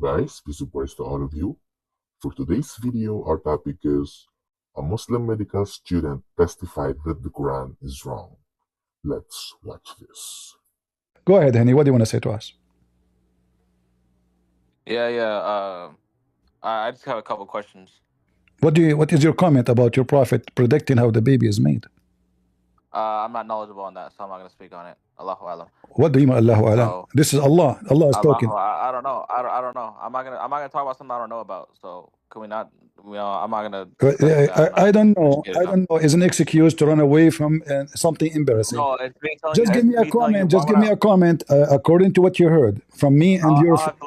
guys, peace and praise to all of you. For today's video, our topic is a Muslim medical student testified that the Quran is wrong. Let's watch this. Go ahead, Henny. What do you want to say to us? I just have a couple questions. What is your comment about your prophet predicting how the baby is made? I'm not knowledgeable on that, so I'm not going to speak on it. Allahu Alam. What do you mean, Allahu Alam? So, This is Allah. Allah is talking. I don't know. I don't know. I'm not gonna talk about something I don't know about. So can we not? I'm not gonna. I don't know. I don't know. Is an excuse to run away from something embarrassing. No, it's me telling Just you, give me a comment. Just give me a comment according to what you heard from me and your friend,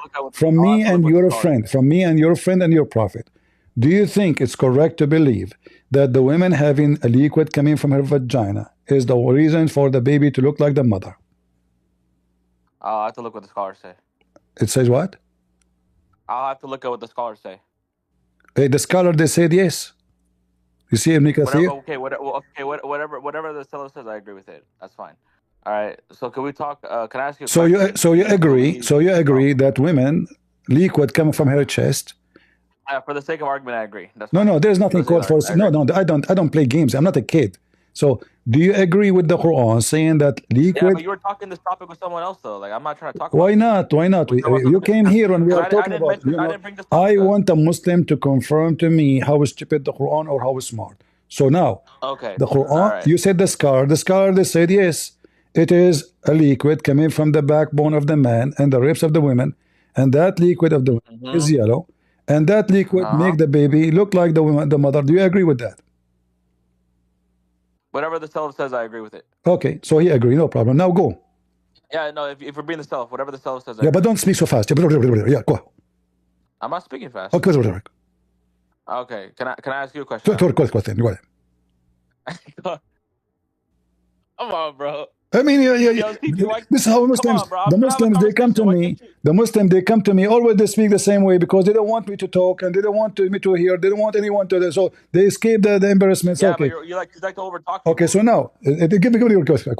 from me and your friend and your prophet. Do you think it's correct to believe that the woman having a liquid coming from her vagina is the reason for the baby to look like the mother? I'll have to look what the scholars say. It says what? I'll have to look at what the scholars say. Hey, the scholar, they said yes. You see Ibn Kathir? Whatever the scholar says, I agree with it. That's fine. All right. So can we talk? Can I ask you? So you agree? So you agree that women liquid coming from her chest? For the sake of argument, I agree. That's no, there's nothing called for. No, I don't play games. I'm not a kid. So do you agree with the Quran saying that liquid? Yeah, but you were talking this topic with someone else though. Like I'm not trying to talk. Why not? Why not? You came here and we are talking about. I want a Muslim to confirm to me how stupid the Quran or how smart. So now, okay, the Quran. You said the scholar. The scholar they said yes, it is a liquid coming from the backbone of the man and the ribs of the women, and that liquid of the woman is yellow, and that liquid make the baby look like the woman, the mother. Do you agree with that? Whatever the Salaf says, I agree with it. Okay, so he agreed, no problem. Now go. Yeah, no, if we're being the Salaf, whatever the Salaf says. Yeah, but don't speak so fast. Yeah, go. I'm not speaking fast. Okay, can I ask you a question? Go ahead. Come on, bro. I mean, this is how Muslims. The Muslims they come to me. The Muslims they come to me. Always they speak the same way because they don't want me to talk and they don't want me to hear. They don't want anyone to. So they escape the embarrassment. Yeah, okay. But you like to overtalk. Okay, so now give me your question.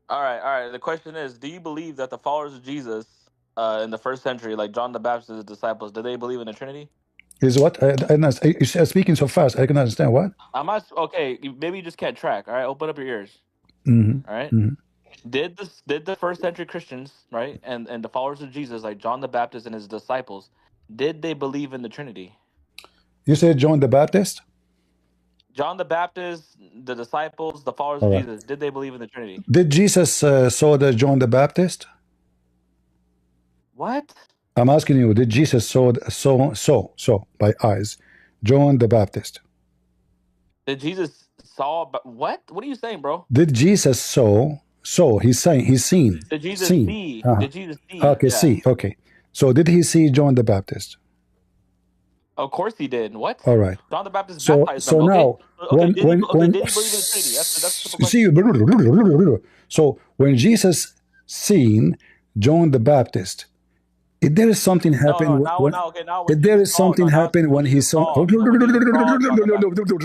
All right. The question is: do you believe that the followers of Jesus in the first century, like John the Baptist's disciples, did they believe in the Trinity? Is what? You're speaking so fast. I can understand what. Okay. Maybe you just can't track. All right, open up your ears. Mm-hmm. All right. Mm-hmm. Did the first century Christians, right, and the followers of Jesus, like John the Baptist and his disciples, did they believe in the Trinity? You said John the Baptist? John the Baptist, the disciples, the followers of Jesus, did they believe in the Trinity? Did Jesus saw the John the Baptist? What? I'm asking you, did Jesus saw by eyes John the Baptist? Did Jesus saw? What? What are you saying, bro? Did Jesus saw? He's seen. Did Jesus see? Did Jesus see? Okay, see. Okay. So did he see John the Baptist? Of course he did. What? All right. John the Baptist baptized them. Now, when did he believe in the Trinity? See, so when Jesus seen John the Baptist, if there is something happened if there is something happened when he saw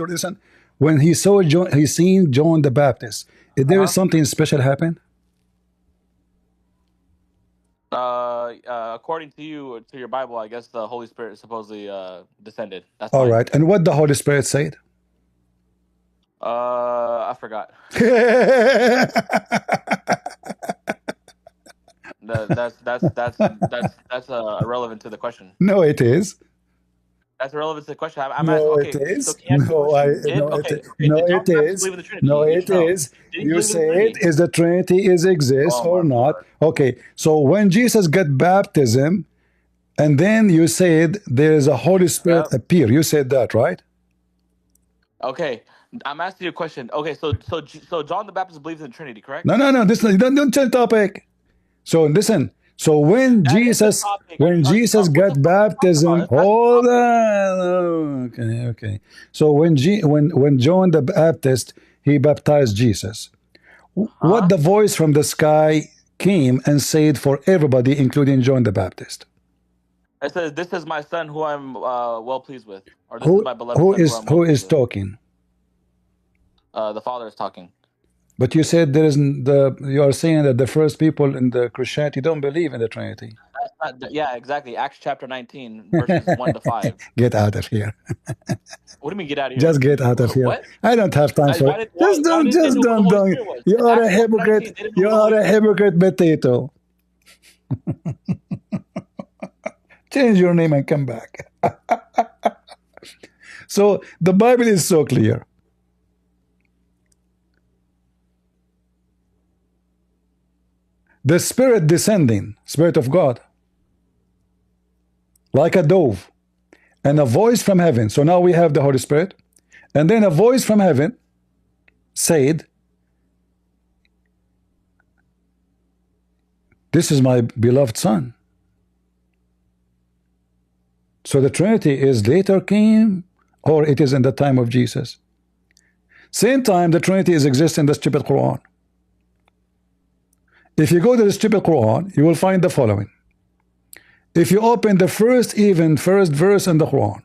listen, when he saw John, he seen John the Baptist, if there is something special happen? According to you, to your Bible, I guess the Holy Spirit supposedly descended. That's all right. And what the Holy Spirit said? I forgot. That's irrelevant to the question. No, it is. That's irrelevant to the question. No, it is. So no, it is. You say it is the Trinity is exist or not. Okay, so when Jesus got baptism, and then you said there is a Holy Spirit appear. You said that, right? Okay, I'm asking you a question. Okay, so John the Baptist believes in the Trinity, correct? No. Don't change topic. So listen. So when Jesus got baptism, hold on. Okay. So when John the Baptist he baptized Jesus, what the voice from the sky came and said for everybody, including John the Baptist? It says, "This is my son, who I'm well pleased with." Or this is my beloved son, who is talking? The Father is talking. But you said you are saying that the first people in the Christianity don't believe in the Trinity. Yeah, exactly. Acts chapter 19, verses 1 to 5. Get out of here. What do you mean get out of here? Just get out of here. What? I don't have time for Why, it. did, why, why didn't they know who the Holy Don't. Spirit was? You In are a Acts chapter 19, hypocrite. they didn't know You who the Holy are a Spirit was. hypocrite potato. Change your name and come back. So the Bible is so clear. The Spirit descending, Spirit of God, like a dove, and a voice from heaven. So now we have the Holy Spirit, and then a voice from heaven said, "This is my beloved Son." So the Trinity is later came, or it is in the time of Jesus. Same time the Trinity is exist in the stupid Quran. If you go to the stupid Quran, you will find the following. If you open the first verse in the Quran,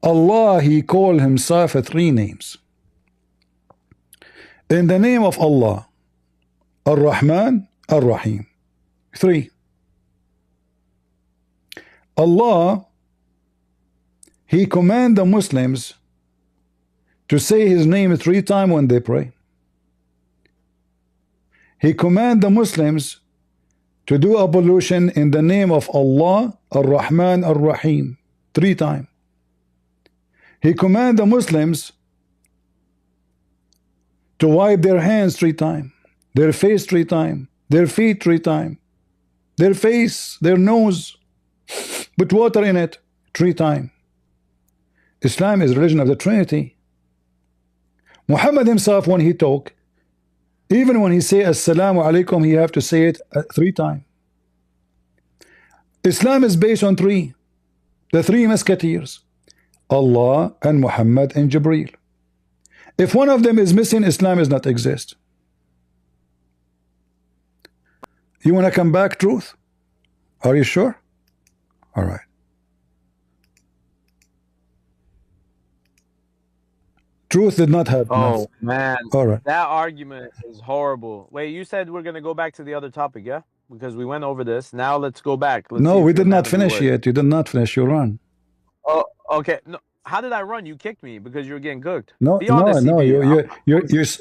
Allah, He called Himself 3 names. In the name of Allah, Ar-Rahman, Ar-Rahim. 3. Allah, He command the Muslims to say His name 3 times when they pray. He command the Muslims to do ablution in the name of Allah, Ar-Rahman, Ar-Rahim, 3 times. He command the Muslims to wipe their hands 3 times, their face 3 times, their feet 3 times, their face, their nose, put water in it 3 times. Islam is religion of the Trinity. Muhammad himself, when he talk, even when he say Assalamu alaikum, he have to say it 3 times. Islam is based on 3. The 3 musketeers, Allah and Muhammad and Jibreel. If one of them is missing, Islam does not exist. You want to come back, truth? Are you sure? All right. Truth did not have Oh man, all right. That argument is horrible. Wait, you said we're gonna go back to the other topic, yeah? Because we went over this. Now let's go back. No, we did not finish yet. You did not finish your run. Oh, okay. No, how did I run? You kicked me because you were getting cooked. No, Be honest, no. CB.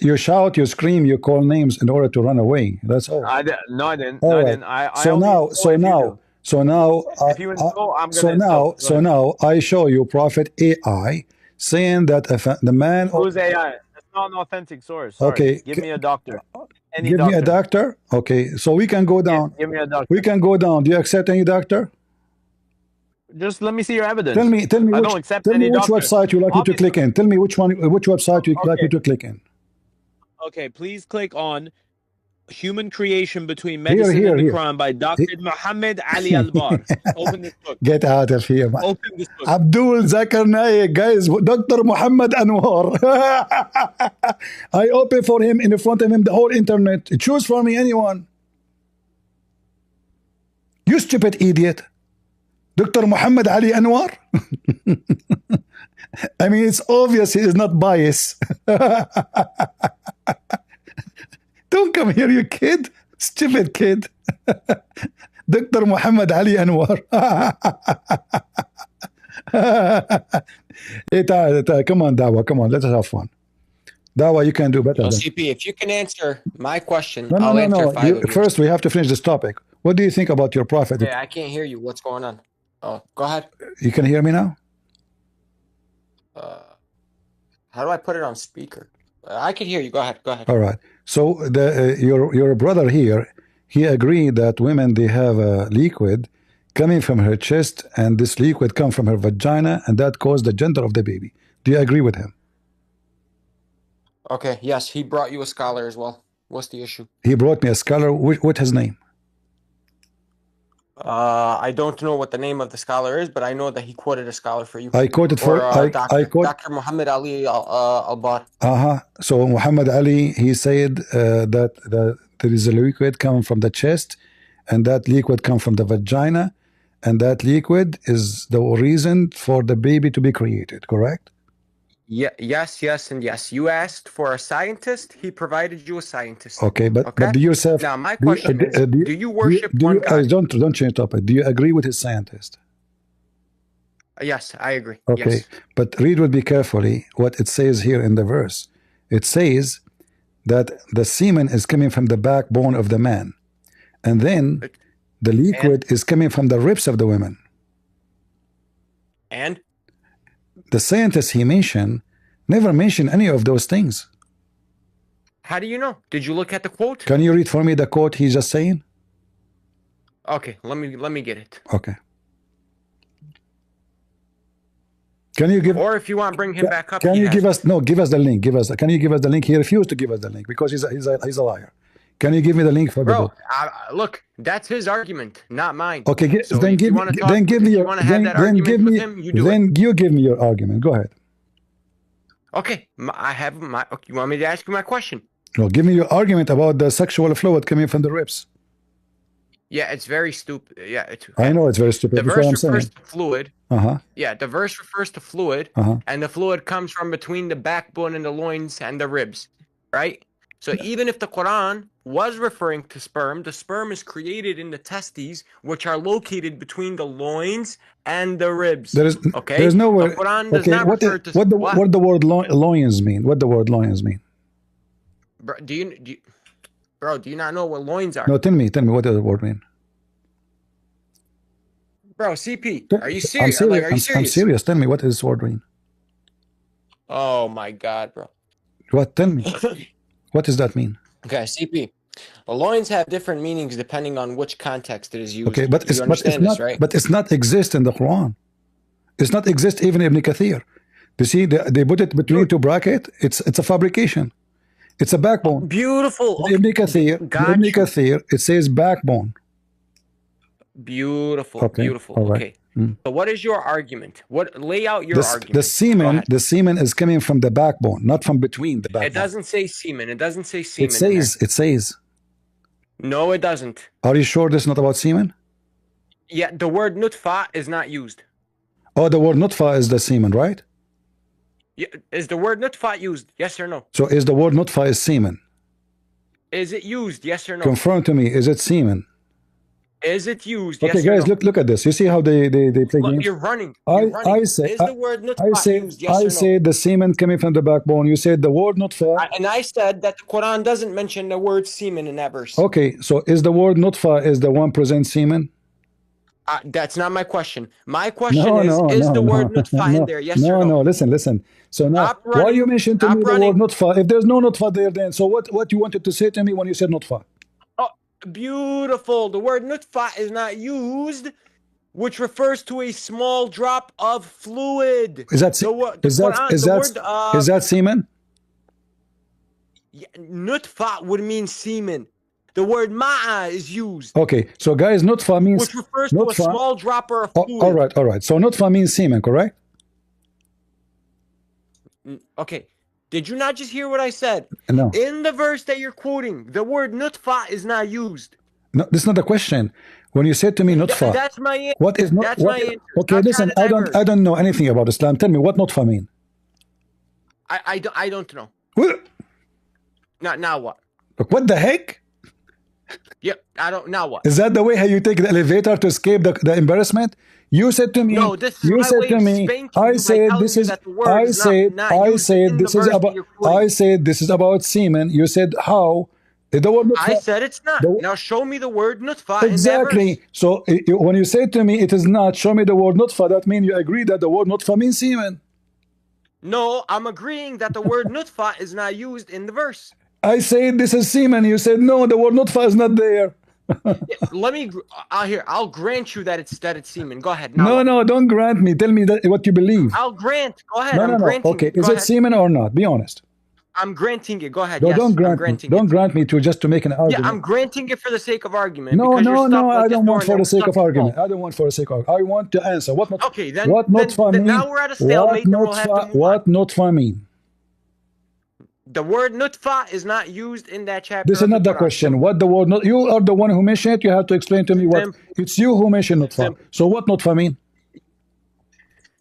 You shout, you scream, you call names in order to run away. That's all. No, I didn't. All No, I right. didn't. So now, if you insult, I'm so gonna now, insult. Go now I show you Prophet AI saying that if the man. Who's AI? That's not an authentic source. Sorry. Okay. Give me a doctor. Give me a doctor. Okay, so we can go down. Give me a doctor. We can go down. Do you accept any doctor? Just let me see your evidence. Tell me. I don't accept tell any me which doctor. website you like me to click in. Tell me which website you like me to click in. Okay, please click on Human Creation Between Medicine and the Quran by Dr. Muhammad Ali Al-Bar. Open this book. Get out of here, man. Open this book. Abdul Zakir Naik, guys, Dr. Muhammad Anwar. I open for him in front of him the whole internet. Choose for me anyone. You stupid idiot. Dr. Muhammad Ali Anwar. I mean, it's obvious he is not biased. Don't come here, you kid. Stupid kid. Dr. Muhammad Ali Anwar. Come on, Dawa. Come on, let us have fun. Dawa, you can do better. CP, if you can answer my question, No. I'll answer 5 of yours. First, we have to finish this topic. What do you think about your prophet? Yeah, I can't hear you. What's going on? Oh, go ahead. You can hear me now? How do I put it on speaker? I can hear you. Go ahead. Go ahead. All right. So your brother here, he agreed that women, they have a liquid coming from her chest, and this liquid come from her vagina, and that caused the gender of the baby. Do you agree with him? Okay. Yes, he brought you a scholar as well. What's the issue? He brought me a scholar. What's his name? I don't know what the name of the scholar is, but I know that he quoted a scholar for you. I quoted for Dr. Muhammad Ali Al-Bar. So Muhammad Ali, he said that there is a liquid coming from the chest, and that liquid comes from the vagina, and that liquid is the reason for the baby to be created. Correct? Yeah, yes, and yes. You asked for a scientist. He provided you a scientist. Okay, but Okay. do yourself? Now my question is: do you Do you, worship one God? don't change topic. Do you agree with his scientist? Yes, I agree. Okay, Yes. but read with me carefully what it says here in the verse. It says that the semen is coming from the backbone of the man, and then the liquid is coming from the ribs of the women. And the scientists he mentioned never mentioned any of those things. How do you know? Did you look at the quote? Can you read for me the quote he's just saying? Okay, let me get it. Okay. Can you give? Or if you want, bring him back up. Can you give us? No, give us the link. Give us. Can you give us the link? He refused to give us the link because he's a liar. Can you give me the link for the book? Look, that's his argument, not mine. Okay, so then give me your. Then give me. Then you give me your argument. Go ahead. Okay, I have my. You want me to ask you my question? No, give me your argument about the sexual fluid coming from the ribs. Yeah, it's very stupid. Yeah, I know it's very stupid. The verse refers to fluid. Yeah, the verse refers to fluid, and the fluid comes from between the backbone and the loins and the ribs, right? So even if the Quran was referring to sperm, the sperm is created in the testes, which are located between the loins and the ribs. There's no word. The Quran does not refer to what the word loins mean? What the word loins mean? Bro, do you not know what loins are? No, tell me what does the word mean? Bro, CP, are you serious? I'm serious. Tell me what does this word mean? Oh my God, bro. What? Tell me. What does that mean? Okay, CP. Well, loins have different meanings depending on which context it is used. Okay, but it's not exist in the Quran. It's not exist even in Ibn Kathir. You see, they put it between two brackets. It's a fabrication. It's a backbone. Beautiful. Okay. Ibn Kathir, it says backbone. Beautiful. Okay. Beautiful. Right. Okay. So what is your argument? Lay out your argument. The semen is coming from the backbone, not from between the backbone. It doesn't say semen. It says. No, it doesn't. Are you sure this is not about semen? Yeah, the word nutfa is not used. Oh, the word nutfa is the semen, right? Yeah, is the word nutfa used? Yes or no? So is the word nutfa is semen? Is it used? Yes or no? Confirm to me. Is it semen? Is it used? Okay, yes guys, or no? look at this. You see how they play games? You're running. I say, is the word nutfa used? Yes or no? I said the semen coming from the backbone. You said the word nutfa. And I said that the Quran doesn't mention the word semen in that verse. Okay, so is the word nutfa is the one present semen? That's not my question. My question is the word nutfa in there? Yes or no? No, listen. So now, why you mentioned to me the word nutfa? If there's no nutfa there, then so what you wanted to say to me when you said nutfa? Beautiful. The word nutfa is not used, which refers to a small drop of fluid. Is that semen? Yeah, nutfa would mean semen. The word ma'a is used. Okay, so guys, nutfa means which refers to a small dropper of fluid. All right. So nutfa means semen, correct? Okay. Did you not just hear what I said? No. In the verse that you're quoting, the word nutfa is not used. No, this is not a question. When you said to me nutfa, that's my answer. What is nutfa? That's my answer. Okay, listen, I don't know anything about Islam. Tell me what nutfa mean. I don't know. What? Now what? Look, what the heck? Yep, I don't. Now what? Is that the way how you take the elevator to escape the embarrassment? You said to me. No, this is you said to me. I said this is. I said this is about semen. You said how? The word nutfa, I said it's not. Now show me the word nutfa. Exactly. So when you say to me it is not, show me the word nutfa. That means you agree that the word nutfa means semen. No, I'm agreeing that the word nutfa is not used in the verse. I said this is semen. You said no, the word nutfa is not there. Let me. I'll grant you that it's semen. Go ahead. No, don't grant me. Tell me what you believe. I'll grant. Go ahead. No. Okay, is it semen or not? Be honest. I'm granting it. Go ahead. No, yes, don't grant me to make an argument. Yeah, I'm granting it for the sake of argument. No. I don't want for the sake of argument. I want to answer. What not? Okay, then. What nutfa mean? Now we're at a stalemate. What nutfa mean? The word nutfa is not used in that chapter. This is not the question. What the word? You are the one who mentioned it. You have to explain to me what. It's you who mentioned nutfa. So what nutfa mean?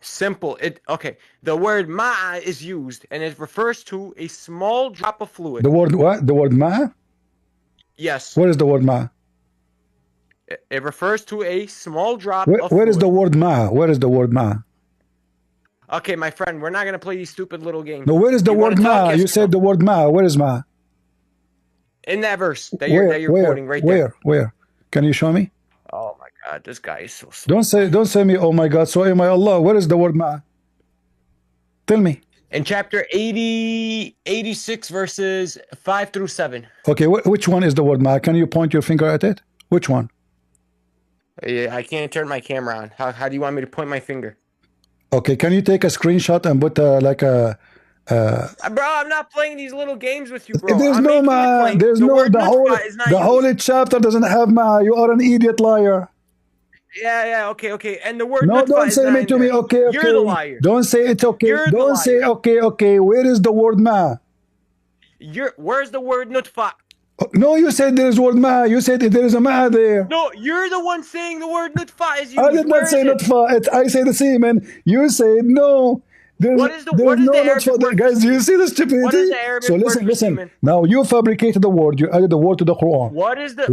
Simple. Okay. The word ma'a is used, and it refers to a small drop of fluid. The word what? The word ma? Yes. What is the word ma? It refers to a small drop of fluid. Where is the word ma? Where is the word ma? Okay, my friend, we're not gonna play these stupid little games. No, where is the word ma? You said the word ma. Where is ma? In that verse that you're quoting right there. Where? Can you show me? Oh my God, this guy is so slow. Don't say me, oh my God, so am I Allah. Where is the word ma? Tell me. In chapter 86, verses 5 through 7. Okay, which one is the word ma? Can you point your finger at it? Which one? I can't turn my camera on. How do you want me to point my finger? Okay, can you take a screenshot and put like a... bro, I'm not playing these little games with you, bro. There's no ma. There's no... The whole chapter doesn't have ma. You are an idiot liar. Yeah, okay. And the word no, don't say me to me. Okay. You're the liar. Don't say it's okay. Don't say okay. Where is the word ma? Where's the word nutfa? No, you said there's word ma. You said there is a ma there. No, you're the one saying the word nutfa is used. I did not say nutfa. I say the semen. You said no. What is the Arabic word? Guys, do you see the stupidity? What is the Arabic so word listen. Now you fabricated the word. You added the word to the Quran. What is the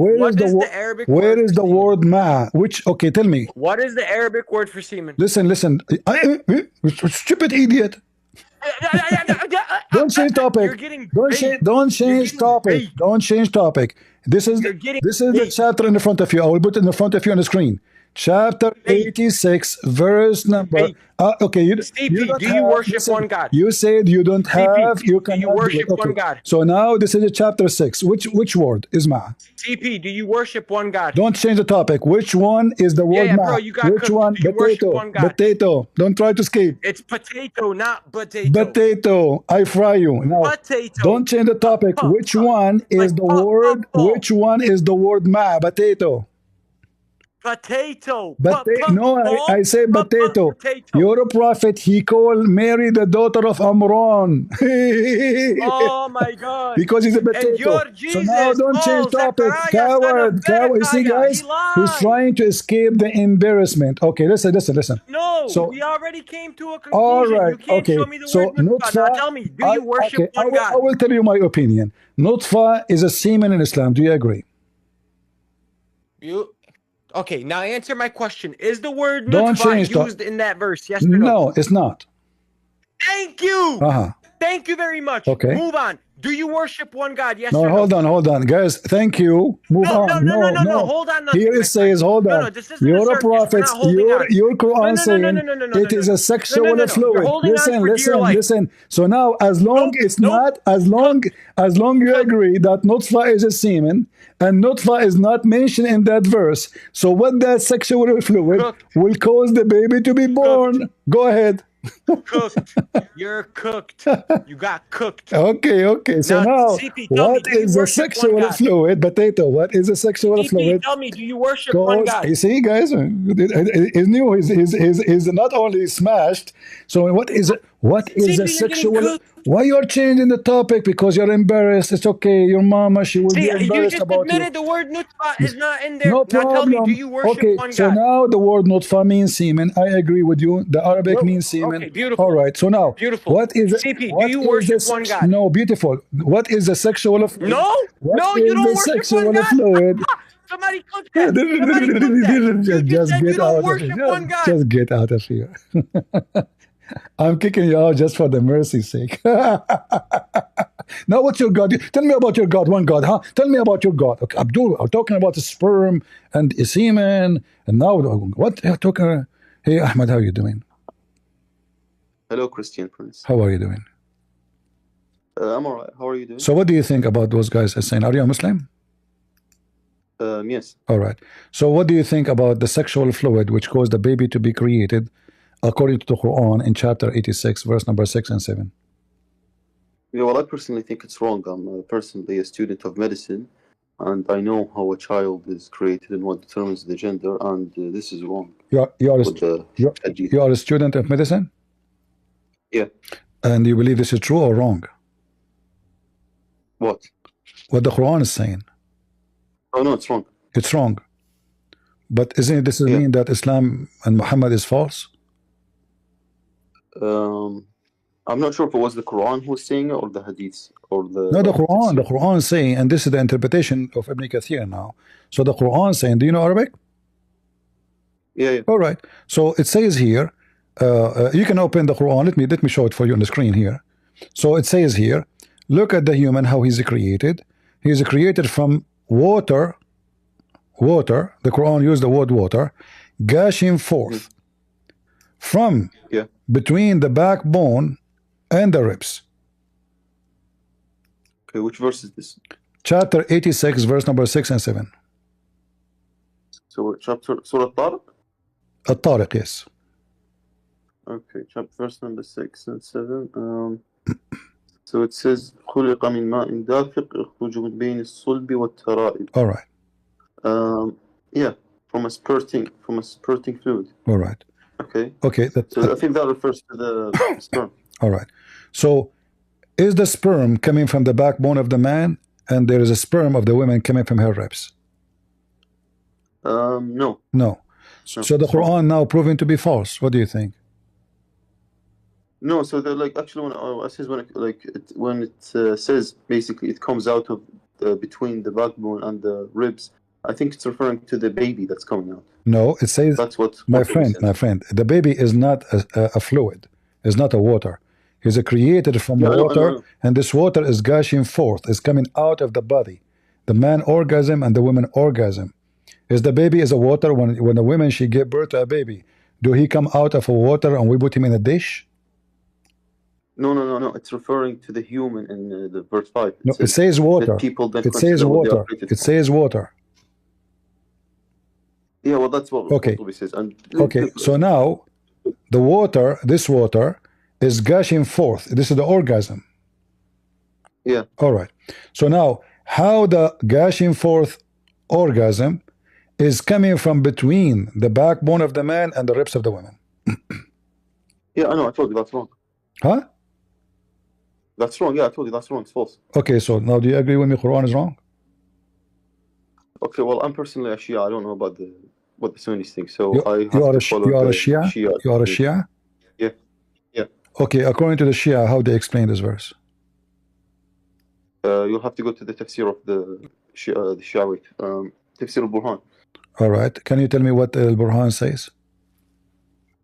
Arabic word? Where is the word ma? Okay, tell me. What is the Arabic word for semen? Listen. Stupid idiot. Don't change topic. Don't change topic. Don't change topic. This is the chapter in the front of you. I will put it in the front of you on the screen. Chapter 86, verse number. Okay, do you worship one God? You said you don't have. You can worship one God. So now this is chapter 6. Which word is ma? TP, do you worship one God? Don't change the topic. Which one is the word ma? Bro, you got Which one? Potato. Potato. Don't try to escape. It's potato, not potato. Potato. I fry you. Now, potato. Don't change the topic. Which one is the word? Which one is the word ma? Potato. Potato. No, I say potato. You're a prophet. He called Mary the daughter of Amran. Oh my God. Because he's a potato. So now don't change topic. Coward. You see, guys, he's trying to escape the embarrassment. Okay, listen. No, we already came to a conclusion. All right. You can't show me the word nutfa. Now tell me, do you worship one God? I will tell you my opinion. Nutfa is a semen in Islam. Do you agree? Okay, now answer my question. Is the word nutfa used in that verse? Yes or no? No, it's not. Thank you. Thank you very much. Okay. Move on. Do you worship one God? Yes or no? Hold on. Guys, thank you. Move on. No. Hold on. Here it says, hold on. You're a prophet. Your Quran saying it is a sexual fluid. Listen. So now, as long you agree that nutfa is a semen, and nutfa is not mentioned in that verse, so what that sexual fluid will cause the baby to be born? Go ahead. Cooked. You're cooked. You got cooked. Okay. So now what is a sexual fluid? Potato. What is a sexual fluid? Tell me, do you worship one God? You see, guys, he's not only smashed. So what is a sexual? Why you're changing the topic? Because you're embarrassed. It's okay. Your mama, she will be embarrassed about you. You just admitted the word nutfa is not in there. No problem. Now tell me, do you worship one God? So now the word nutfa means semen. I agree with you. The Arabic means semen. Okay, beautiful. All right. So now, what is CP, do you worship one God? No, beautiful. What is a sexual fluid? No, you don't worship one God. Fluid? Somebody cook that. Just get out of here. I'm kicking you out just for the mercy's sake. Now, what's your God? Tell me about your God. One God, huh? Tell me about your God. Okay, Abdul, I'm talking about the sperm and the semen. And now, what? Hey, Ahmed, how are you doing? Hello, Christian Prince. How are you doing? I'm all right. How are you doing? So what do you think about those guys saying, are you a Muslim? Yes. All right. So what do you think about the sexual fluid which caused the baby to be created according to the Quran in chapter 86, verse number 6 and 7? Yeah, well, I personally think it's wrong. I'm personally a student of medicine, and I know how a child is created and what determines the gender, and this is wrong. You are a student of medicine? Yeah. And you believe this is true or wrong? What? What the Quran is saying. Oh, no, it's wrong. It's wrong. But isn't this mean that Islam and Muhammad is false? I'm not sure if it was the Quran who was saying it or the Hadiths or the No, the Quran. The Tafsir. Quran is saying, and this is the interpretation of Ibn Kathir now. So the Quran saying, do you know Arabic? Yeah. All right. So it says here, you can open the Quran. Let me show it for you on the screen here. So it says here, look at the human, how he's created. He's created from water. Water. The Quran used the word water, gushing forth from between the backbone and the ribs. Okay, which verse is this? Chapter 86, verse number 6 and 7. So chapter Surah Tariq? At-Tariq, yes. Okay, chapter verse number 6 and 7. So it says خُلِقَ مِن مَاءٍ دَافِقٍ يَخْرُجُ مِن بَيْنِ الصُّلْبِ وَالتَّرَائِبِ. All right. Yeah, from a spurting fluid. All right. Okay. Okay. So I think that refers to the sperm. All right. So is the sperm coming from the backbone of the man, and there is a sperm of the woman coming from her ribs? No. No. So the Quran now proving to be false. What do you think? No. So they're like actually when it says basically it comes out of between the backbone and the ribs. I think it's referring to the baby that's coming out. No, it says that's what. My friend, the baby is not a fluid. It's not a water. He's created from water, and this water is gushing forth. It's coming out of the body. The man orgasm and the woman orgasm. Is the baby is a water when the woman she gave birth to a baby? Do he come out of a water and we put him in a dish? No. It's referring to the human in the verse 5. It says water. It says water. It says water. Yeah, well, that's what okay. It says. And okay, so now the water, this water, is gushing forth. This is the orgasm. Yeah. All right. So now, how the gushing forth orgasm is coming from between the backbone of the man and the ribs of the woman? Yeah, I know. I told you that's wrong. Huh? That's wrong. Yeah, I told you that's wrong. It's false. Okay, so now do you agree with me? Quran is wrong. Okay, well, I'm personally a Shia. I don't know about what the Sunnis think, so you are a Shia? You are a Shia? Yeah. Okay, according to the Shia, how they explain this verse? You'll have to go to the tafsir of the Shiawite, tafsir al-Burhan. All right. Can you tell me what al-Burhan says?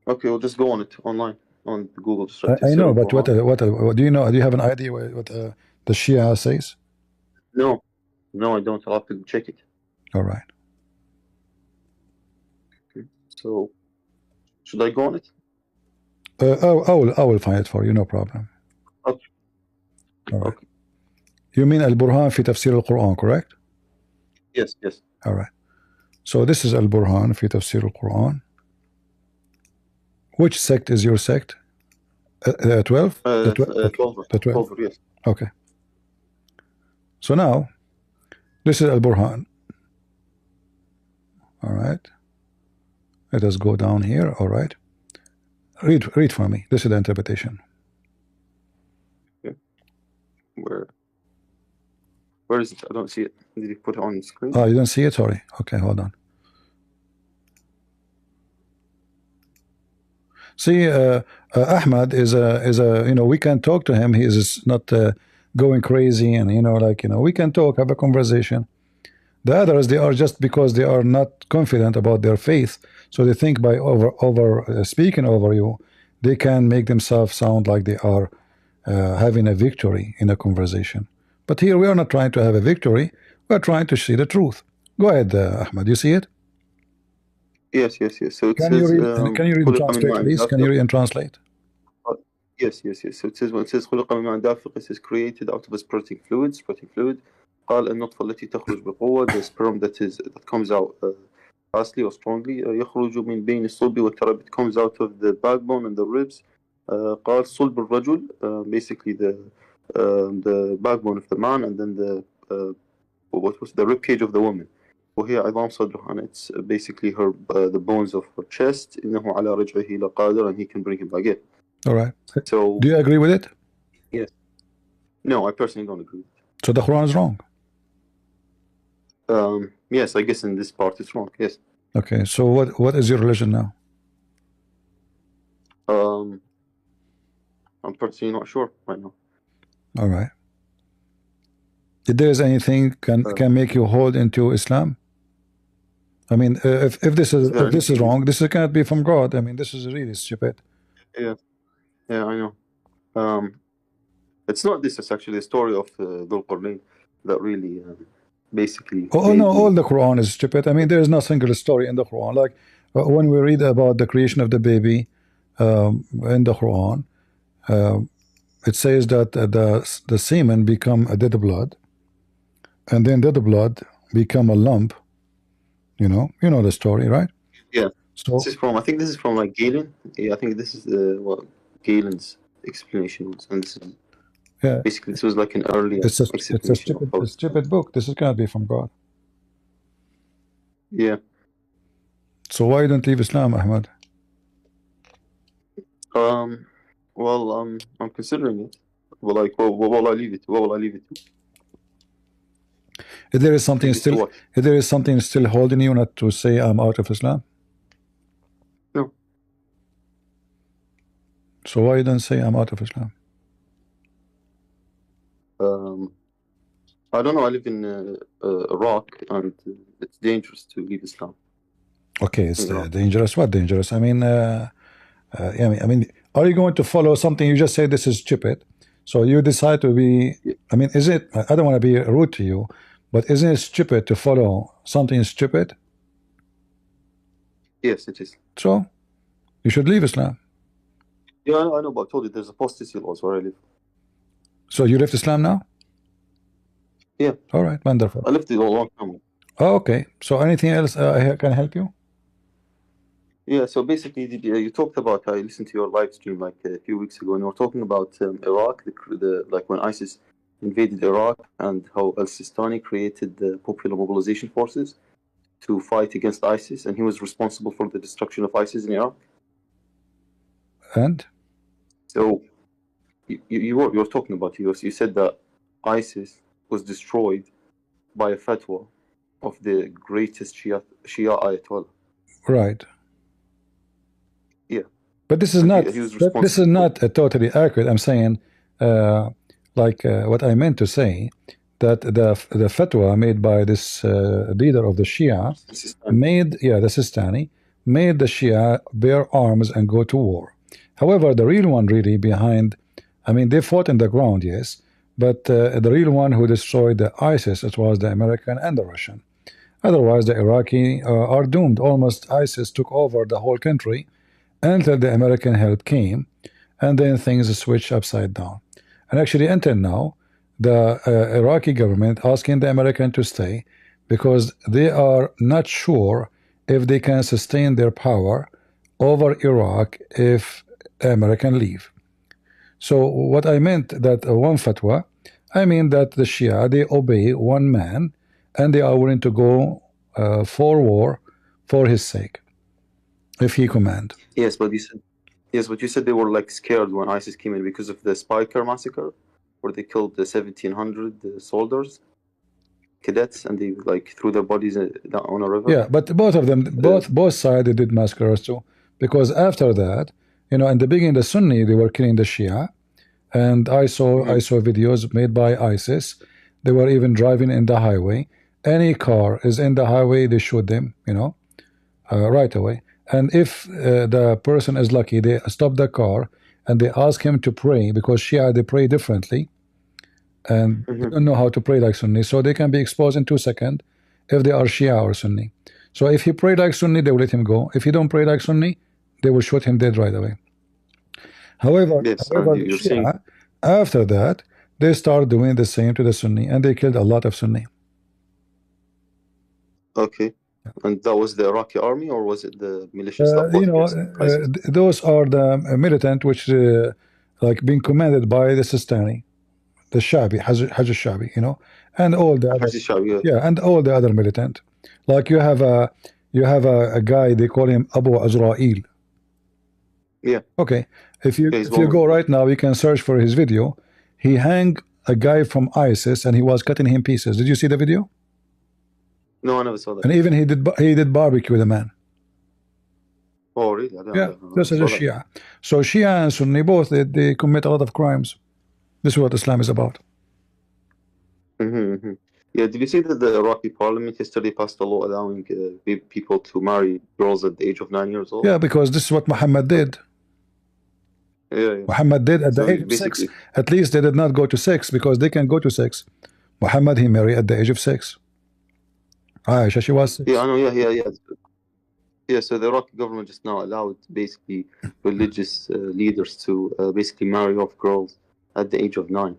Okay, we'll just go on it online on Google. I know, but what do you know? Do you have an idea what the Shia says? No, I don't. I'll have to check it. All right. Okay. So, should I go on it? I will find it for you. No problem. Okay. All right. Okay. You mean al-Burhan fi tafsir al-Quran, correct? Yes. All right. So this is al-Burhan fi tafsir al-Quran. Which sect is your sect? 12? The 12, yes. Okay. So now, this is al-Burhan. All right. Let us go down here. All right. Read for me. This is the interpretation. Okay. Where is it? I don't see it. Did you put it on the screen? Oh, you don't see it? Sorry. Okay, hold on. See, Ahmad is a we can talk to him. He is not going crazy, and we can talk, have a conversation. The others, they are just because they are not confident about their faith, so they think by over speaking over you, they can make themselves sound like they are having a victory in a conversation. But here we are not trying to have a victory. We are trying to see the truth. Go ahead, Ahmad. You see it? Yes. So it can says, you read and translate, please? Can you read and translate? Yes. So it says when it says خلق من ماء دافق, it is created out of a spurting fluid. قال النطفة التي تخرج بقوة, the sperm that comes out fastly or strongly. يخرج من بين الصلب والترائب, it comes out of the backbone and the ribs. قال صلب الرجل, basically the backbone of the man, and then the rib cage of the woman. وهي عظام صدره, and it's basically her the bones of her chest. إنه على رجعه لقادر, and he can bring him back in. All right. So do you agree with it? Yes. No, I personally don't agree. So the Quran is wrong. Yes, I guess in this part it's wrong. Yes. Okay. So what is your religion now? I'm personally not sure right now. All right. If there is anything can make you hold into Islam, I mean, if this is wrong, this cannot be from God. I mean, this is really stupid. Yeah, I know. It's not this. It's actually a story of Dhul Qarnayn that really basically. Oh no, all the Quran is stupid. I mean, there is no single story in the Quran. Like when we read about the creation of the baby in the Quran, it says that the semen become a dead blood, and then dead blood become a lump. You know the story, right? Yeah. So this is from. I think this is from like Galen. Yeah, I think this is what Galen's explanation was, and this is. Yeah. Basically, this was like an early. It's a stupid book. This cannot be from God. Yeah. So why don't leave Islam, Ahmad? Well, I'm considering it. Well, like, what will I leave it? What will I leave it to? If there is something still holding you not to say I'm out of Islam. No. So why you don't say I'm out of Islam? I don't know. I live in Iraq, and it's dangerous to leave Islam. Okay, it's dangerous. What dangerous? I mean, I mean, are you going to follow something you just say this is stupid? So you decide to be. I mean, is it? I don't want to be rude to you, but isn't it stupid to follow something stupid? Yes, it is. So you should leave Islam. Yeah, I know, but I told you there's apostasy laws where I live. So you left Islam now? Yeah. All right, wonderful. I left it a long time ago. Oh, okay. So anything else I can help you? Yeah, so basically, you talked about. I listened to your live stream like a few weeks ago, and you were talking about Iraq, like when ISIS invaded Iraq, and how al-Sistani created the Popular Mobilization Forces to fight against ISIS, and he was responsible for the destruction of ISIS in Iraq. And so you were talking about you said that ISIS was destroyed by a fatwa of the greatest Shia Ayatollah. Right. Yeah. But this is not totally accurate. I'm saying, what I meant to say, that the fatwa made by this leader of the Shia the Sistani made the Shia bear arms and go to war. However, the real one really behind, I mean, they fought in the ground, yes, but the real one who destroyed the ISIS, it was the American and the Russian. Otherwise, the Iraqi are doomed. Almost ISIS took over the whole country until the American help came, and then things switched upside down. And actually, until now, the Iraqi government asking the American to stay because they are not sure if they can sustain their power over Iraq if American leave. So what I meant that one fatwa, I mean that the Shia, they obey one man and they are willing to go for war for his sake if he command. Yes, but you said they were like scared when ISIS came in because of the Spiker massacre, where they killed the 1,700 soldiers, cadets, and they like threw their bodies down on a river. Yeah, but both of them, both sides, they did massacres too. Because after that, in the beginning, the Sunni, they were killing the Shia, and I saw videos made by ISIS. They were even driving in the highway. Any car is in the highway, they shoot them, right away. And if the person is lucky, they stop the car and they ask him to pray, because Shia, they pray differently, and they don't know how to pray like Sunni, so they can be exposed in 2 seconds if they are Shia or Sunni. So if he pray like Sunni, they will let him go. If he don't pray like Sunni, they will shoot him dead right away. However, Shia, after that, they start doing the same to the Sunni, and they killed a lot of Sunni. Okay. And that was the Iraqi army, or was it the militia stuff? Those are the militant which like being commanded by the Sistani, the Shabi, Hajj Shabi, and all the other, and all the other militant. Like you have a guy, they call him Abu Azrail. Yeah. Okay. If you go right now, you can search for his video. He hanged a guy from ISIS and he was cutting him pieces. Did you see the video? No, I never saw that. And even he did barbecue the man. Oh, really? I don't Yeah, know. this is a Shia. So Shia and Sunni both, they commit a lot of crimes. This is what Islam is about. Yeah, did you see that the Iraqi parliament yesterday passed a law allowing people to marry girls at the age of 9 years old? Yeah, because this is what Muhammad did. Yeah. Muhammad did at So the age of 6. basically- At least they did not go to 6 because they can go to 6. Muhammad, he married at the age of 6. Aisha, she was 6. Yeah, I know. Yeah. Yeah, so the Iraqi government just now allowed basically religious leaders to basically marry off girls at the age of 9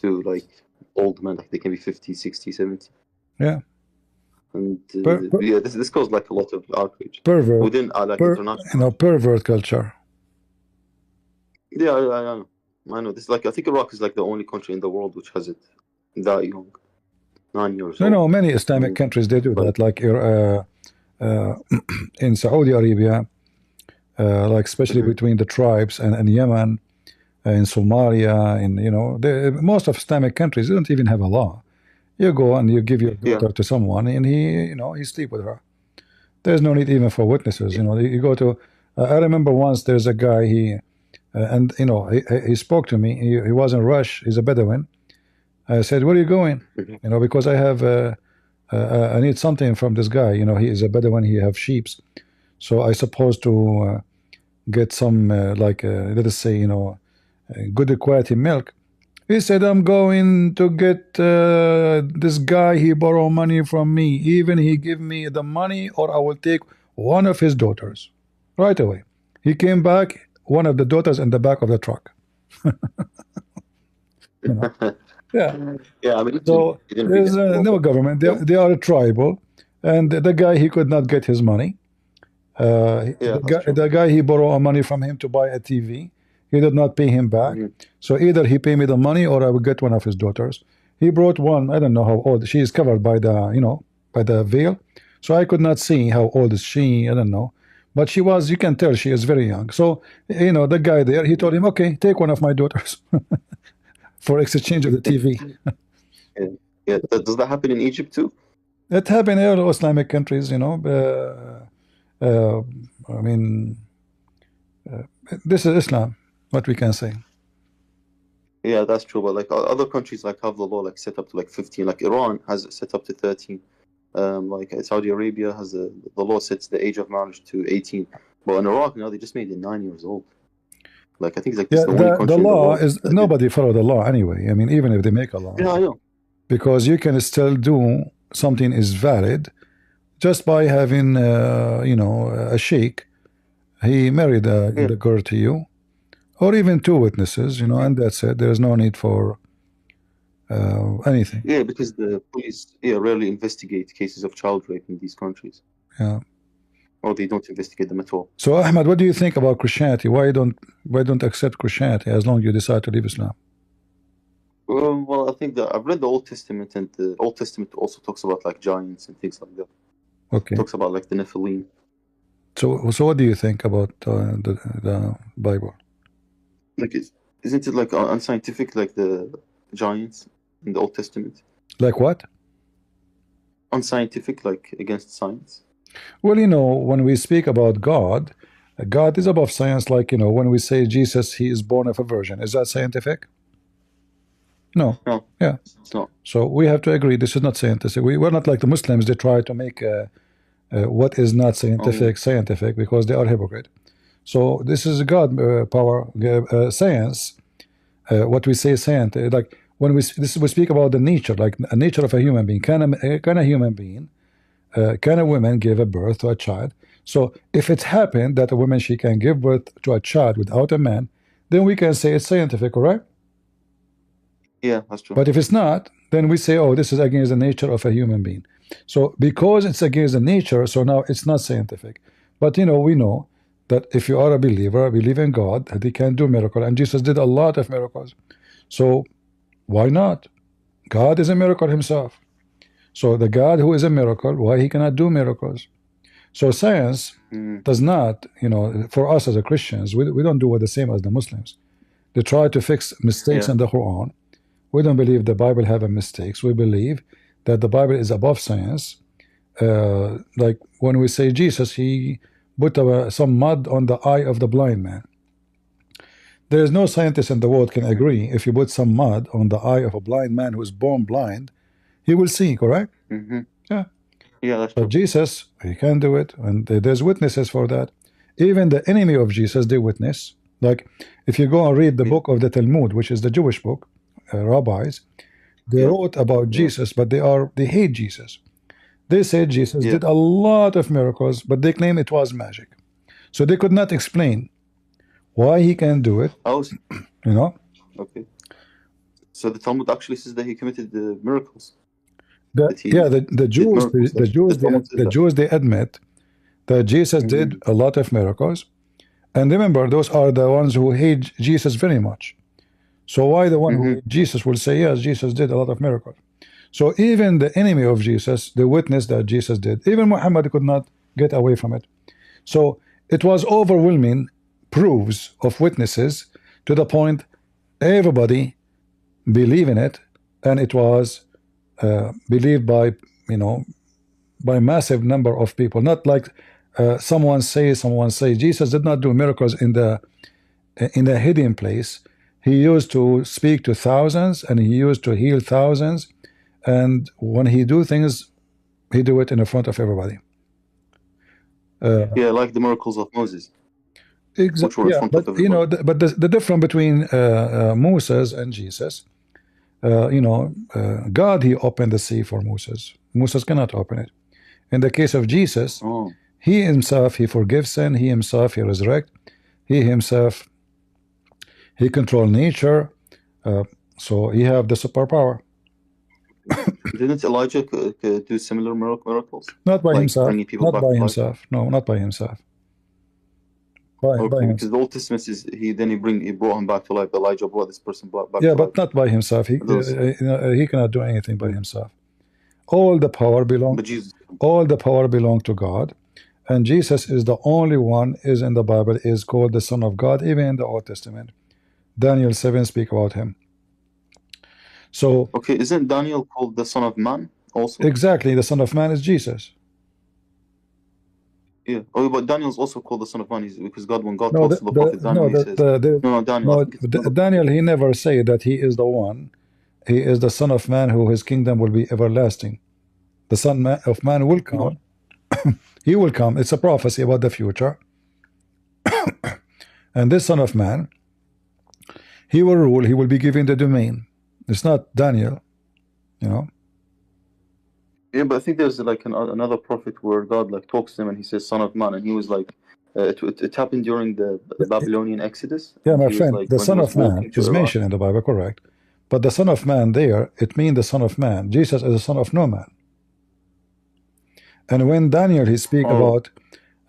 to like old men, like they can be 50, 60, 70. Yeah. And yeah, this caused like a lot of outrage Pervert. within like international. Pervert culture. Yeah, I know. This is like, I think Iraq is like the only country in the world which has it that young, 9 years old. No, many Islamic countries they do that. Like in Saudi Arabia, like especially between the tribes and Yemen, in Somalia, in most of Islamic countries they don't even have a law. You go and you give your daughter to someone, and he sleep with her. There's no need even for witnesses. You go to. I remember once there's a guy he spoke to me. He was in Rush. He's a Bedouin. I said, "Where are you going?" Because I have I need something from this guy. He is a Bedouin. He have sheeps, so I supposed to get some let us say good quality milk. He said, "I'm going to get this guy. He borrow money from me. Even he give me the money, or I will take one of his daughters." Right away, he came back. One of the daughters in the back of the truck. Yeah. I mean, so there's no government. They are tribal, and the guy, he could not get his money. The guy, he borrowed money from him to buy a TV. He did not pay him back. So either he pay me the money, or I will get one of his daughters. He brought one. I don't know how old. She is covered by the by the veil, so I could not see how old is she. I don't know, but she was. You can tell she is very young. So the guy there, he told him, "Okay, take one of my daughters." For exchange of the TV. Does that happen in Egypt too? It happened in all Islamic countries, I mean, this is Islam, what we can say. Yeah, that's true. But like other countries, like have the law like set up to like 15. Like Iran has it set up to 13. Like Saudi Arabia has the law sets the age of marriage to 18. But in Iraq now they just made it 9 years old. Like I think it's like this the law is nobody follow the law anyway. I mean, even if they make a law, I know, because you can still do something is valid just by having a sheikh. He married the girl to you, or even 2 witnesses, and that's it. There is no need for anything. Yeah, because the police rarely investigate cases of child rape in these countries. Yeah. Or they don't investigate them at all. So Ahmed, what do you think about Christianity? Why don't accept Christianity as long as you decide to leave Islam? Well, I think that I've read the Old Testament, and the Old Testament also talks about like giants and things like that. Okay. It talks about like the Nephilim. So what do you think about the Bible? Like, isn't it like unscientific, like the giants in the Old Testament? Like what? Unscientific, like against science. Well, when we speak about God, God is above science. Like, when we say Jesus, he is born of a virgin, is that scientific? No. Yeah. It's not. So we have to agree this is not scientific. We're not like the Muslims. They try to make what is not scientific because they are hypocrite. So this is God power science. What we say science, like when we speak about the nature, like a nature of a human being. Can a human being, can a woman give a birth to a child? So if it happened that a woman, she can give birth to a child without a man, then we can say it's scientific, correct? Yeah, that's true. But if it's not, then we say, oh, this is against the nature of a human being. So because it's against the nature, so now it's not scientific. But we know that if you are a believer, believe in God, that he can do miracles, and Jesus did a lot of miracles. So why not? God is a miracle himself. So the God who is a miracle, why he cannot do miracles? So science does not, for us as a Christians, we don't do it the same as the Muslims. They try to fix mistakes in the Qur'an. We don't believe the Bible have mistakes. We believe that the Bible is above science. Like when we say Jesus, he put some mud on the eye of the blind man. There is no scientist in the world can agree if you put some mud on the eye of a blind man who is born blind, he will see, correct? Yeah. Yeah, that's But true. Jesus, he can do it, and there's witnesses for that. Even the enemy of Jesus, they witness. Like, if you go and read the book of the Talmud, which is the Jewish book, rabbis, they wrote about Jesus, but they hate Jesus. They said Jesus did a lot of miracles, but they claim it was magic. So they could not explain why he can do it. Oh, You know? okay. So the Talmud actually says that he committed the miracles. The Jews they admit that Jesus did a lot of miracles, and remember, those are the ones who hate Jesus very much. So why the one who hates Jesus will say, yes, Jesus did a lot of miracles? So even the enemy of Jesus, the witness that Jesus did, even Muhammad could not get away from it. So it was overwhelming proofs of witnesses to the point everybody believe in it, and it was believed by, you know, by massive number of people. Not like someone say Jesus did not do miracles in a hidden place. He used to speak to thousands, and he used to heal thousands, and when he do things, he do it in front of everybody. Yeah, like the miracles of Moses. Exactly. Yeah, but you know, the difference between Moses and Jesus, you know, God, he opened the sea for Moses. Moses cannot open it. In the case of Jesus, he himself, he forgives sin. He himself, he resurrect. He himself, he control nature. So he have the superpower. Didn't Elijah do similar miracles? Not by like himself. Not by himself. No, not by himself. By himself. Because the Old Testament says he brought him back to life. Elijah brought this person back yeah, to but life. not by himself. He cannot do anything by himself. All the power belongs to God, and Jesus is the only one is in the Bible is called the Son of God. Even in the Old Testament, Daniel 7 speak about him. So okay, isn't Daniel called the Son of Man also? Exactly, the Son of Man is Jesus. Yeah. Oh, but Daniel's also called the Son of Man because when God talks to the prophet Daniel, he says, Daniel, he never say that he is the one. He is the Son of Man who his kingdom will be everlasting. The Son of Man will come. He will come. It's a prophecy about the future. And this Son of Man, he will rule. He will be given the domain. It's not Daniel, you know. Yeah, but I think there's like another prophet where God like talks to him and he says Son of Man, and he was like it happened during the Babylonian Exodus. Yeah, my friend, like, the Son of Man is mentioned in the Bible, correct? But the Son of Man there, it means the Son of Man. Jesus is the Son of no man. And when Daniel he speak about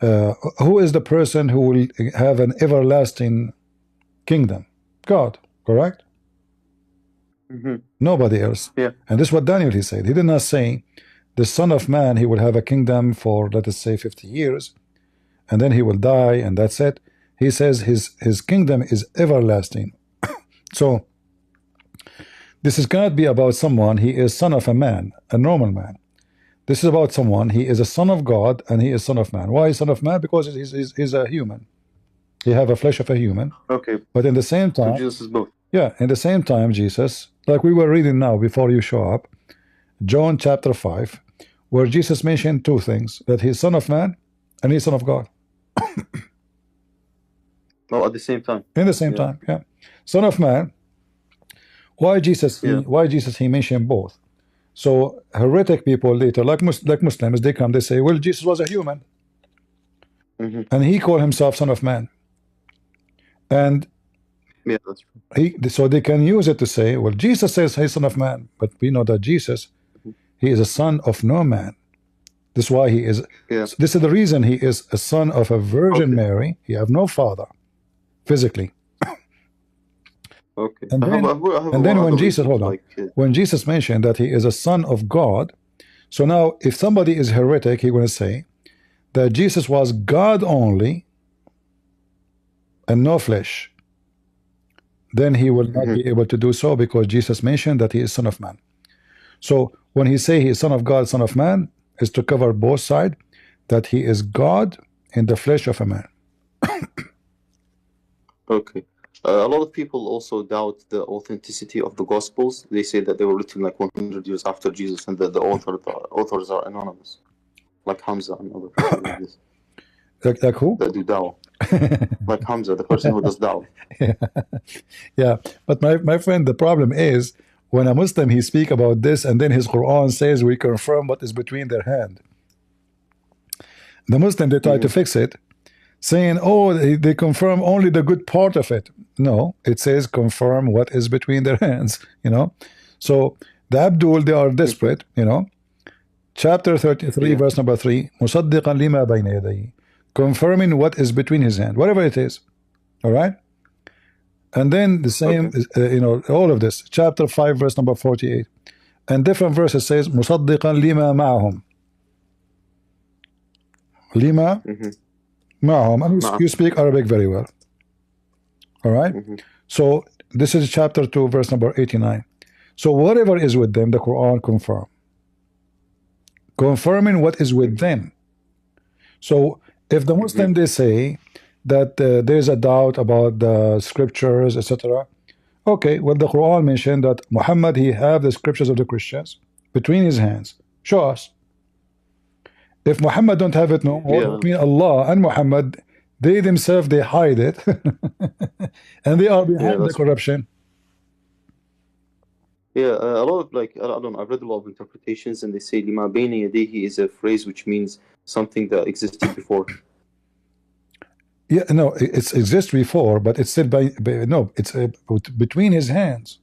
who is the person who will have an everlasting kingdom? God, correct? Nobody else. Yeah. And this is what Daniel he said. He did not say the Son of Man, he will have a kingdom for, let us say, 50 years, and then he will die, and that's it. He says his kingdom is everlasting. So this is cannot be about someone, he is son of a man, a normal man. This is about someone, he is a son of God, and he is son of man. Why is son of man? Because he's a human. He have a flesh of a human. Okay. But in the same time, so Jesus is both. Yeah, in the same time, Jesus, like we were reading now before you show up, John chapter 5, where Jesus mentioned two things, that he's Son of Man and he's Son of God. Oh, at the same time. In the same time, yeah. Son of Man. Why Jesus he mentioned both? So heretic people later, like Muslims, they come, they say, well, Jesus was a human. And he called himself Son of Man. And yeah, that's true. So they can use it to say, well, Jesus says he's Son of Man, but we know that Jesus, he is a son of no man. This is why he is. Yeah. This is the reason he is a son of a Virgin Mary. He have no father, physically. Okay. And then when Jesus, when Jesus mentioned that he is a son of God, so now if somebody is heretic, he will say that Jesus was God only and no flesh. Then he will not be able to do so because Jesus mentioned that he is Son of Man. So when he say he is Son of God, Son of Man, is to cover both sides, that he is God in the flesh of a man. Okay. A lot of people also doubt the authenticity of the Gospels. They say that they were written like 100 years after Jesus, and that the authors are anonymous, like Hamza and other people like this. Like who? That do dawah. Like Hamza, the person who does dawah. Yeah, but my friend, the problem is when a Muslim he speak about this, and then his Quran says we confirm what is between their hand. The Muslim they try to fix it, saying, oh, they confirm only the good part of it. No, it says confirm what is between their hands, you know. So the Abdul, they are desperate, you know. Chapter 33, verse number 3, مُصَدِّقًا لِمَا بَيْنَ يَدَيْهِ, confirming what is between his hand, whatever it is. All right? And then the same, you know, all of this. Chapter 5, verse number 48. And different verses says, مُصَدِّقًا لِمَا مَعَهُمْ. Lima ma'ahum. And you speak Arabic very well. All right? So this is chapter 2, verse number 89. So whatever is with them, the Quran confirm. Confirming what is with them. So if the Muslim they say that there is a doubt about the scriptures, etc. Okay, well the Quran mentioned that Muhammad he have the scriptures of the Christians between his hands. Show us. If Muhammad don't have it no more, between Allah and Muhammad, they themselves they hide it, and they are behind the corruption. Yeah, a lot of like I don't know. I've read a lot of interpretations, and they say "lima bayna yadayhi" is a phrase which means something that existed before. Yeah, no, it exists before, but it's still no, it's between his hands.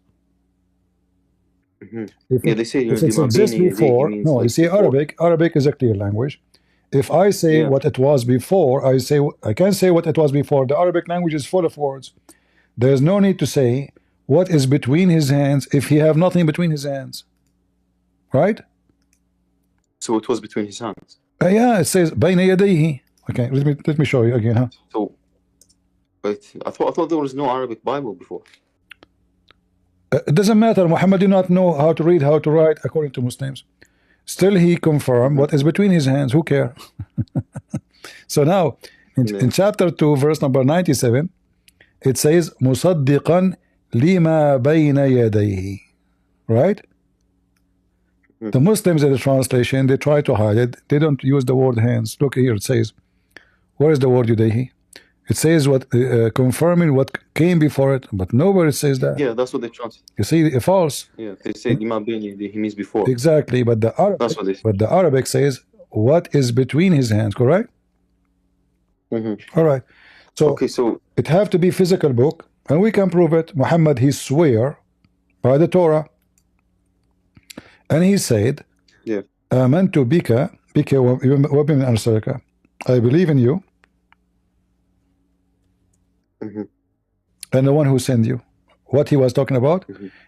Yeah, they say if it exists before, no, like you see, before. Arabic is a clear language. If I say what it was before, I can say what it was before. The Arabic language is full of words. There's no need to say what is between his hands if he have nothing between his hands, right? So it was between his hands. Yeah, it says bayna yadayhi. Okay, let me show you again, huh? So, but I thought there was no Arabic Bible before. It doesn't matter. Muhammad did not know how to read, how to write, according to Muslims. Still, he confirmed what is between his hands. Who cares? So now, in chapter 2, verse number 97, it says, مُصَدِّقًا لِمَا بَيْنَ يَدَيْهِ. Right? The Muslims in the translation, they try to hide it. They don't use the word hands. Look here, it says, where is the word yadayhi? It says what confirming what came before it, but nowhere it says that. Yeah, that's what they translate. You see, false. Yeah, they say lima bayna yadayhi, he means before. Exactly, but the Arabic says what is between his hands. Correct? All right. So it have to be physical book, and we can prove it. Muhammad he swear by the Torah, and he said, "Amantu bika wa biman arsalaka." I believe in you. And the one who sent you. What he was talking about,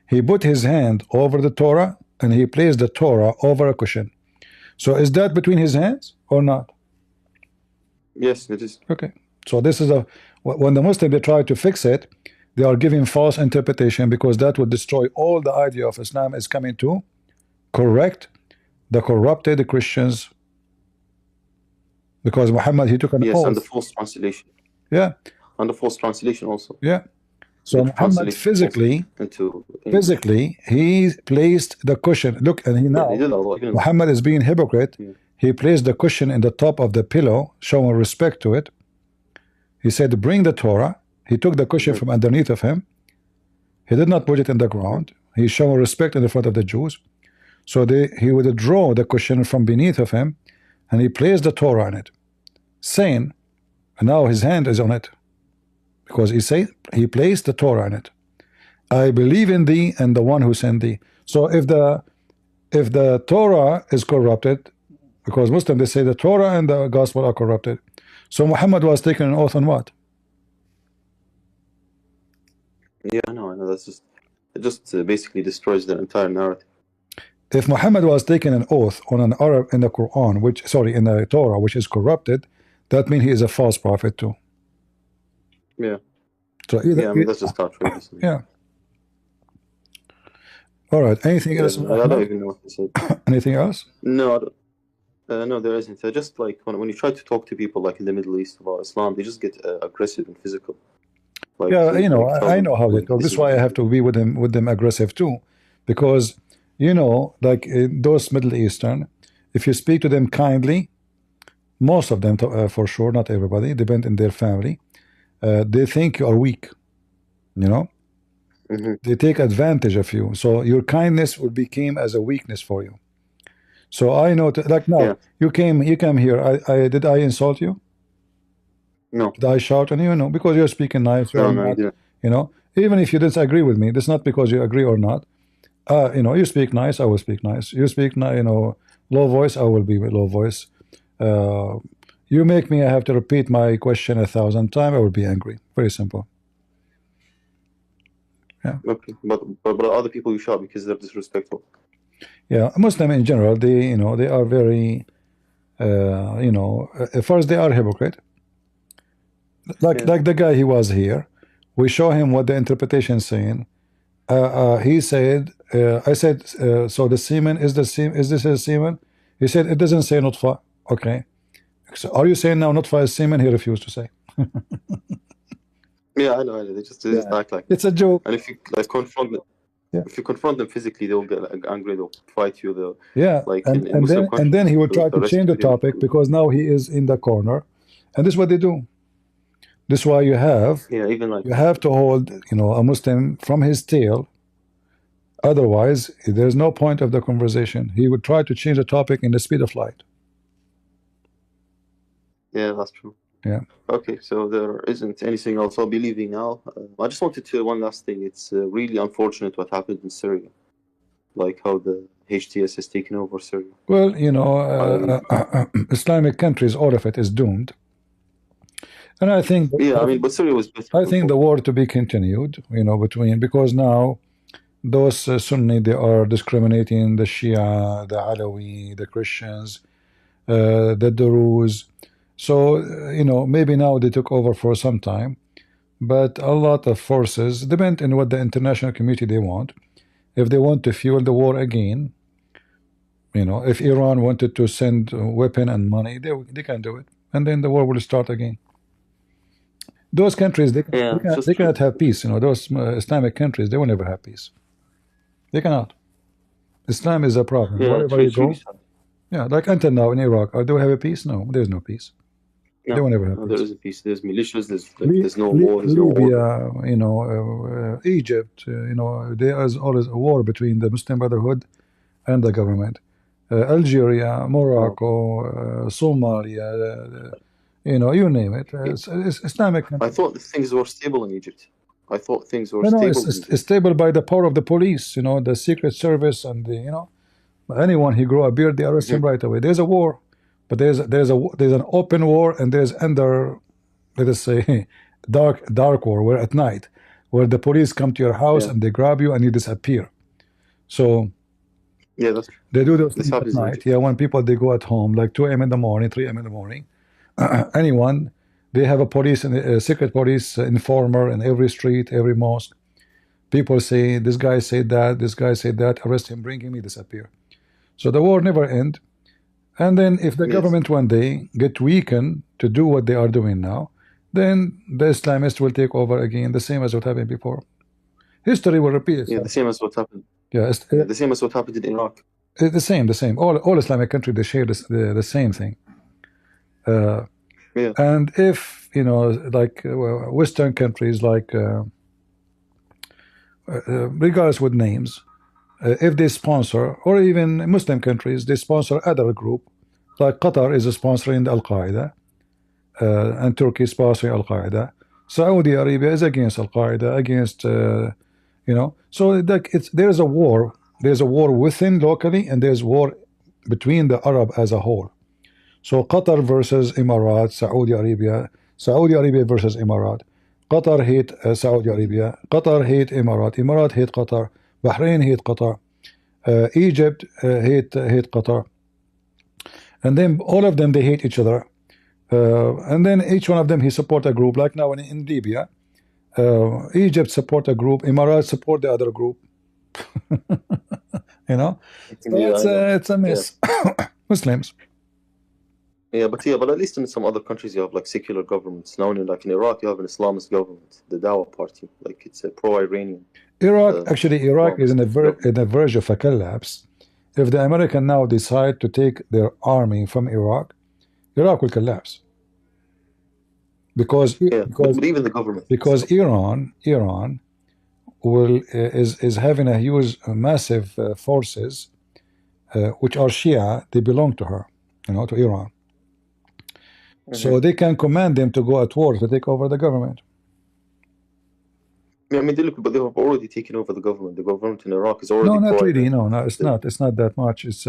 he put his hand over the Torah and he placed the Torah over a cushion. So is that between his hands or not? Yes, it is. Okay, so this is when the Muslims they try to fix it, they are giving false interpretation, because that would destroy all the idea of Islam is coming to correct the corrupted Christians, because Muhammad he took an oath. And the false translation. Yeah. And the false translation also. Yeah. So Muhammad physically he placed the cushion. Look, and Muhammad is being hypocrite. He placed the cushion in the top of the pillow, showing respect to it. He said, bring the Torah. He took the cushion from underneath of him. He did not put it in the ground. He showed respect in the front of the Jews. So he would draw the cushion from beneath of him, and he placed the Torah on it, saying, and now his hand is on it, because he placed the Torah in it. I believe in thee and the one who sent thee. So if the Torah is corrupted, because Muslims they say the Torah and the gospel are corrupted, so Muhammad was taking an oath on what? Yeah, I know. That's just basically destroys the entire narrative. If Muhammad was taking an oath on an Arab in the Quran, in the Torah, which is corrupted, that means he is a false prophet too. Yeah. So that's just outrageous. Yeah. All right. Anything else? I don't even know what to say. Anything else? No, No, there isn't. Just like when you try to talk to people like in the Middle East about Islam, they just get aggressive and physical. Like, Yeah, they, you know, like, tell I them, know how they like, talk. this This is is why I have to be with them aggressive too, because you know, like those Middle Eastern, if you speak to them kindly, most of them for sure, not everybody, depend on their family. They think you are weak. You know, they take advantage of you. So your kindness will become as a weakness for you. So I know, like now, Yeah. you came here. Did I insult you? No. Did I shout on you? No, because you're speaking nice. You're No, you not, didn't. you know, even if you disagree with me, that's not because you agree or not. You know, you speak nice, I will speak nice. You speak, you know, low voice, I will be with low voice. You make me, I have to repeat my question 1,000 times, I will be angry. Very simple. Yeah. Okay, but other people you shout because they're disrespectful. Yeah, Muslim in general, they, you know, they are very, you know, first they are hypocrite. Like the guy, he was here. We show him what the interpretation is saying. He said, I said, so the semen is the semen. Is this a semen? He said it doesn't say nutfa. Okay. So are you saying now nutfa is semen? He refused to say. Yeah, I know. They just act like it's a joke. And if you like confront them, if you confront them physically, they'll get like, angry. They'll fight you. They'll, like and then he will try to change the topic because now he is in the corner, and this is what they do. This is why you have even like you have to hold, you know, a Muslim from his tail. Otherwise, there's no point of the conversation. He would try to change the topic in the speed of light. Yeah, that's true. Yeah. Okay, so there isn't anything else. I'll be leaving now. I just wanted to one last thing. It's really unfortunate what happened in Syria, like how the HTS has taken over Syria. Well, you know, Islamic countries, all of it is doomed. And I think, I mean, but Syria was better. I think the war to be continued, you know, because now those Sunni, they are discriminating the Shia, the Alawi, the Christians, the Druze. So, you know, maybe now they took over for some time, but a lot of forces, depend on what the international community they want. If they want to fuel the war again, you know, if Iran wanted to send weapon and money, they can do it. And then the war will start again. Those countries, they cannot have peace. You know, those Islamic countries, they will never have peace. They cannot. Islam is a problem. Wherever you go. Yeah, like until now in Iraq, do we have a peace? No, there's no peace. No, they will never have peace. There is a peace. There's militias. There's no war. There's Libya, you know, Egypt. You know, there is always a war between the Muslim Brotherhood and the government. Algeria, Morocco, Somalia. You know, you name it. It's Islamic country. I thought things were stable in Egypt. I thought things were stable. It's stable by the power of the police. You know, the Secret Service and the, you know, anyone who grow a beard, they arrest him right away. There's a war, but there's an open war, and there's under, let us say, dark war, where at night, where the police come to your house and they grab you and you disappear. So they do those things at night. Yeah, when people they go at home, like 2 a.m. in the morning, 3 a.m. in the morning. Anyone, they have a police and a secret police informer in every street, every mosque. People say this guy said that, this guy said that. Arrest him, bring him, he disappear. So the war never end. And then if the government one day get weakened to do what they are doing now, then the Islamists will take over again, the same as what happened before. History will repeat itself. Yeah, the same as what happened. Yeah, the same as what happened in Iraq. The same. All Islamic countries, they share the same thing. And if, you know, like Western countries, like regardless with names, if they sponsor, or even Muslim countries, they sponsor other group, like Qatar is sponsoring Al Qaeda, and Turkey is sponsoring Al Qaeda. Saudi Arabia is against Al Qaeda, against, you know. So like there's a war. There's a war within locally, and there's war between the Arab as a whole. So Qatar versus Emirates, Saudi Arabia versus Emirates. Qatar hate Saudi Arabia. Qatar hate Emirates. Emirates hate Qatar. Bahrain hate Qatar. Egypt hate Qatar. And then all of them, they hate each other. And then each one of them, he support a group. Like now in Libya, Egypt support a group. Emirates support the other group. You know? So it's a mess. Muslims. but at least in some other countries you have like secular governments. Now, like in Iraq, you have an Islamist government, the Dawa party. Like it's a pro-Iranian. Iraq is in the verge of a collapse. If the American now decide to take their army from Iraq will collapse. Because but even the government. Because Iran will is having a huge, massive forces, which are Shia. They belong to her, to Iran. So they can command them to go at war to take over the government. I mean, but they have already taken over the government. The government in Iraq is already. No, not really. No, it's not. It's not that much. It's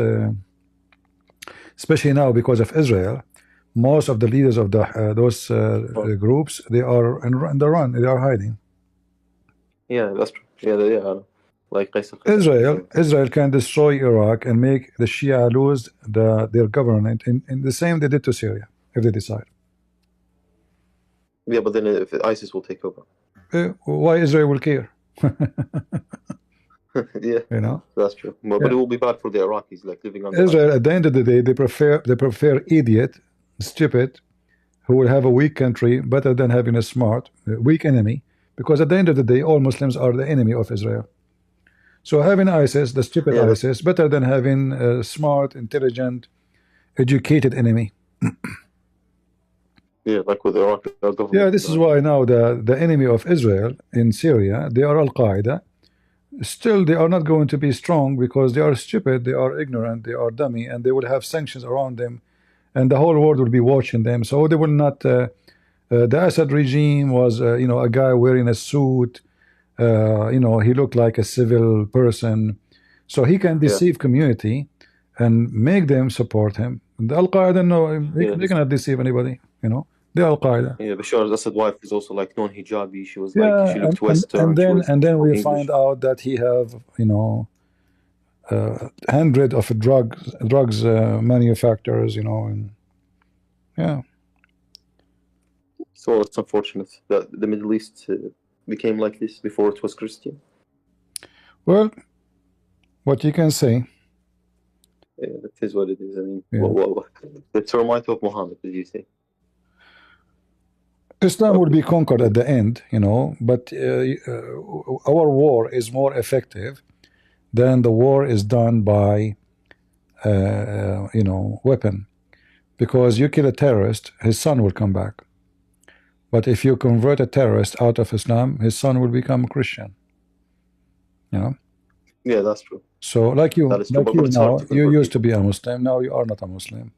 especially now because of Israel. Most of the leaders of those groups, they are in the run. They are hiding. Yeah, that's true. Yeah. Like Israel can destroy Iraq and make the Shia lose their government in the same they did to Syria if they decide. Yeah, but then if ISIS will take over, why Israel will care? Yeah, that's true. But it will be bad for the Iraqis, like living on Israel. At the end of the day, they prefer idiot, stupid, who will have a weak country better than having a smart, weak enemy. Because at the end of the day, all Muslims are the enemy of Israel. So having ISIS, the stupid ISIS, better than having a smart, intelligent, educated enemy. Yeah, like with Iraq. Yeah, this is why now the enemy of Israel in Syria, they are Al-Qaeda. Still, they are not going to be strong because they are stupid, they are ignorant, they are dummy, and they will have sanctions around them, and the whole world will be watching them. So they will not. The Assad regime was, a guy wearing a suit. He looked like a civil person, so he can deceive community and make them support him. The Al-Qaeda, no, they cannot deceive anybody. The Al-Qaeda. Yeah, Bashar al-Assad's wife is also like non-hijabi. She was like, she looked Western. And then we find out that he have, hundred of drugs manufacturers, and yeah. So it's unfortunate that the Middle East became like this before it was Christian. Well, what you can say. Yeah, that is what it is. I mean, the termite of Muhammad, did you say? Islam will be conquered at the end, but our war is more effective than the war is done by, weapon. Because you kill a terrorist, his son will come back. But if you convert a terrorist out of Islam, his son will become a Christian. Yeah, that's true. So like you now, you used to be a Muslim, now you are not a Muslim.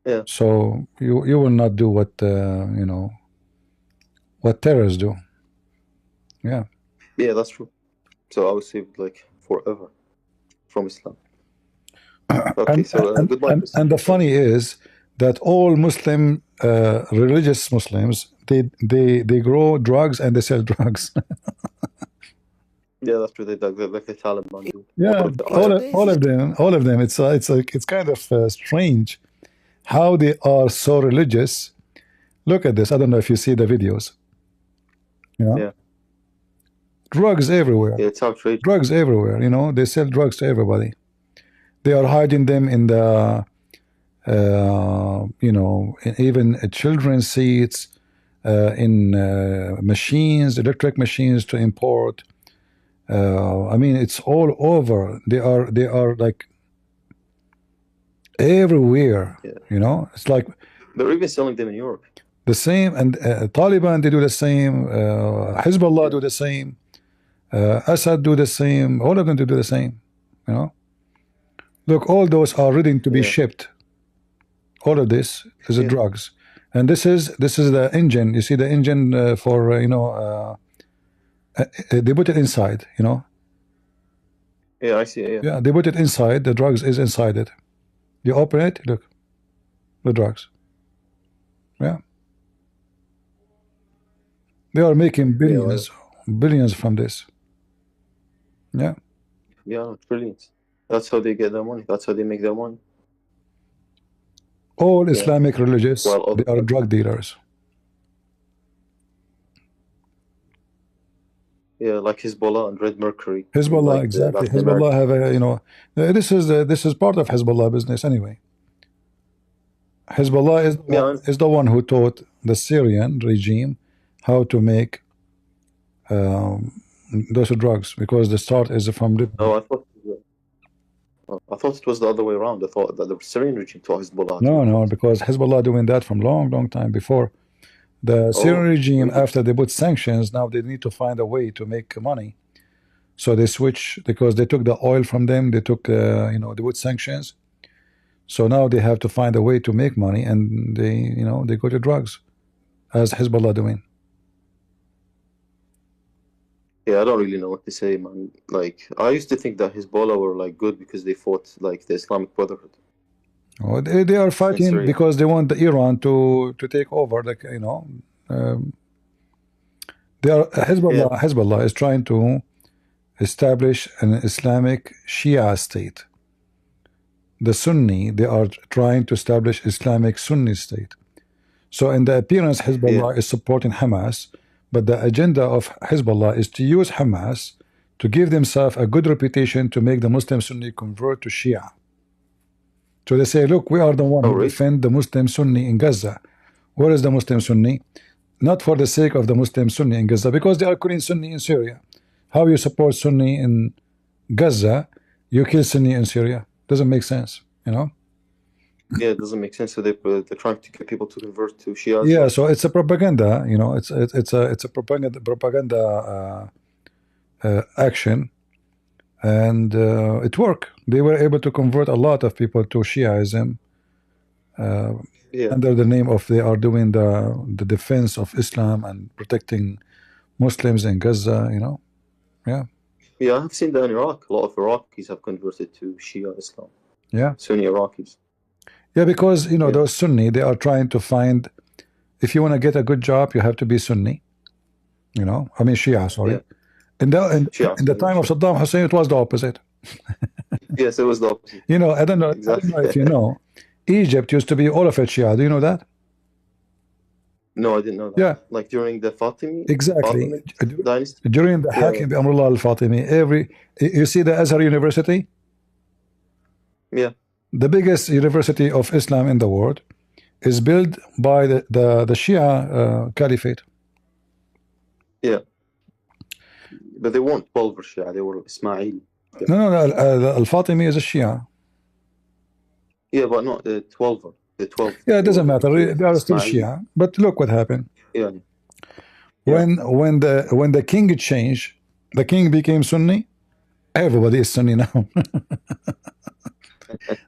Yeah. So you will not do what what terrorists do. Yeah. Yeah, that's true. So I was saved like forever from Islam. Okay, goodbye. And the funny is that all Muslim religious Muslims, they grow drugs and they sell drugs. Yeah, that's true. They like the Taliban do. Yeah, all of them. It's kind of strange how they are so religious. Look at this. I don't know if you see the videos. Yeah. Drugs everywhere. Yeah, it's outrageous. Drugs everywhere. They sell drugs to everybody. They are hiding them in the, even children's seats, in machines, electric machines to import. I mean, it's all over. They are like everywhere. Yeah. It's like they're even selling them in Europe. The same, and Taliban, they do the same. Hezbollah do the same. Assad do the same. All of them do the same. Look, all those are ready to be shipped. All of this is drugs, and this is the engine. You see the engine for they put it inside. Yeah, I see. Yeah, they put it inside. The drugs is inside it. You open it. Look, the drugs. Yeah. They are making billions from this. Yeah. Yeah, brilliant. That's how they get their money. That's how they make their money. All Islamic religious, they are drug dealers. Yeah, like Hezbollah and Red Mercury. Hezbollah, like exactly. Hezbollah have a, this is part of Hezbollah business anyway. Hezbollah is the one who taught the Syrian regime how to make those drugs, because the start is from the. Oh, I thought it was the other way around. I thought that the Syrian regime taught Hezbollah. No, because Hezbollah doing that from long time before. The Syrian regime, after they put sanctions, now they need to find a way to make money. So they switch, because they took the oil from them. They took, they put sanctions. So now they have to find a way to make money, and they go to drugs, as Hezbollah doing. Yeah, I don't really know what to say, man. Like, I used to think that Hezbollah were like good because they fought like the Islamic Brotherhood. Oh, they are fighting because they want Iran to take over. Like, they are Hezbollah is trying to establish an Islamic Shia state. The Sunni, they are trying to establish Islamic Sunni state. So in the appearance, Hezbollah is supporting Hamas, but the agenda of Hezbollah is to use Hamas to give themselves a good reputation, to make the Muslim Sunni convert to Shia. So they say, look, we are the one who defend the Muslim Sunni in Gaza. Where is the Muslim Sunni? Not for the sake of the Muslim Sunni in Gaza, because they are killing Sunni in Syria. How you support Sunni in Gaza, you kill Sunni in Syria? Doesn't make sense, Yeah, it doesn't make sense. So they're trying to get people to convert to Shia. Yeah, so it's a propaganda, it's a propaganda action, and it worked. They were able to convert a lot of people to Shiaism under the name of they are doing the defense of Islam and protecting Muslims in Gaza. Yeah, I've seen that in Iraq. A lot of Iraqis have converted to Shia Islam. Yeah, Sunni Iraqis. Yeah, because those Sunni, they are trying to find, if you want to get a good job, you have to be Sunni. Shia, sorry. Yeah. In the time of Saddam Hussein, it was the opposite. Yes, it was the opposite. I don't know if you know, Egypt used to be all of it Shia. Do you know that? No, I didn't know that. Yeah. Like during the Fatimi? Exactly. Dynasty? During the Hakim Amrullah al-Fatimi, you see the Azhar University? Yeah. The biggest university of Islam in the world is built by the Shia Caliphate. Yeah. But they weren't 12 Shia, they were Ismail. No, Al-Fatimi is a Shia. Yeah, but not the 12. The 12. Yeah, it doesn't matter. They are still Shia. But look what happened. Yeah. When the king changed, the king became Sunni. Everybody is Sunni now.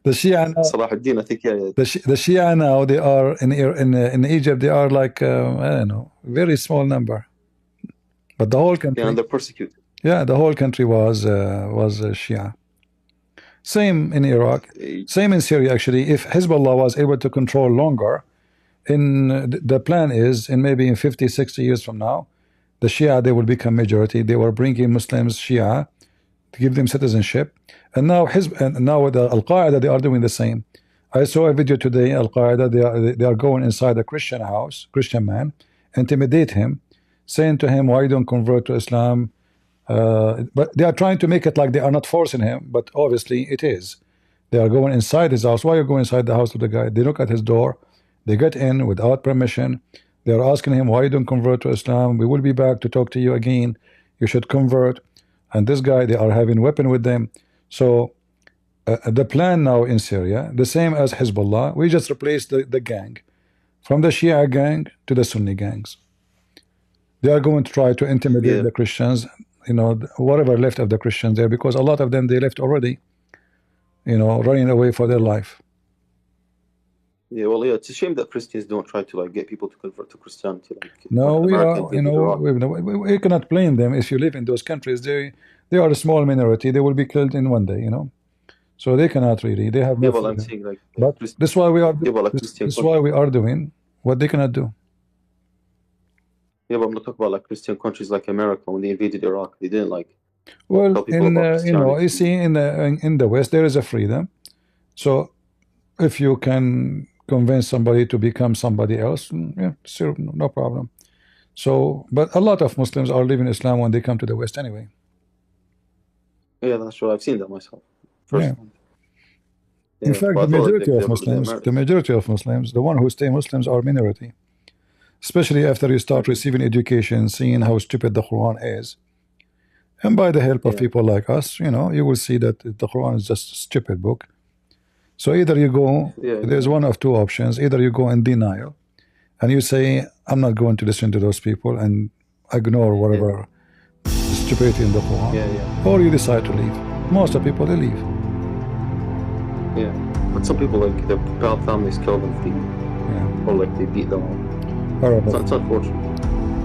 The Shia now, Salahuddin, I think, the Shia now, they are in Egypt. They are like I don't know, very small number. But the whole country, and they're persecuted. Yeah, the whole country was Shia. Same in Iraq, same in Syria. Actually, if Hezbollah was able to control longer, the plan is in maybe in 50, 60 years from now, the Shia, they will become majority. They were bringing Muslims Shia to give them citizenship, and now the Al-Qaeda, they are doing the same. I saw a video today. Al-Qaeda, they are going inside a Christian house, Christian man, intimidate him, saying to him, why you don't convert to Islam? But they are trying to make it like they are not forcing him, but obviously it is. They are going inside his house. Why you go inside the house of the guy? They look at his door, they get in without permission. They are asking him, why you don't convert to Islam? We will be back to talk to you again. You should convert. And this guy, they are having weapon with them. So the plan now in Syria, the same as Hezbollah, we just replaced the gang from the Shia gang to the Sunni gangs. They are going to try to intimidate the Christians, whatever left of the Christians there, because a lot of them, they left already, running away for their life. Yeah, well, yeah, it's a shame that Christians don't try to get people to convert to Christianity. No, we cannot blame them. If you live in those countries, they are a small minority. They will be killed in one day, So they cannot really. They have no. Well, I'm saying but this is why we are. This is why we are doing what they cannot do. Yeah, but I'm not talking about Christian countries like America. When they invaded Iraq, they didn't Well, you see, in the West there is a freedom. So if you can convince somebody to become somebody else, yeah, sure, no problem. So, but a lot of Muslims are leaving Islam when they come to the West anyway. Yeah, that's true. I've seen that myself. Yeah. In fact, but I the thought majority of they're Muslims, Americans. the one who stay Muslims are minority. Especially after you start receiving education, seeing how stupid the Quran is. And by the help of people like us, you know, you will see that the Quran is just a stupid book. So either you go, there's one of two options. Either you go in denial and you say, I'm not going to listen to those people and ignore whatever stupidity in the Quran, or you decide to leave. Most of the people, they leave. Yeah, but some people, like, their families kill them for or like they beat them. All right, it's unfortunate.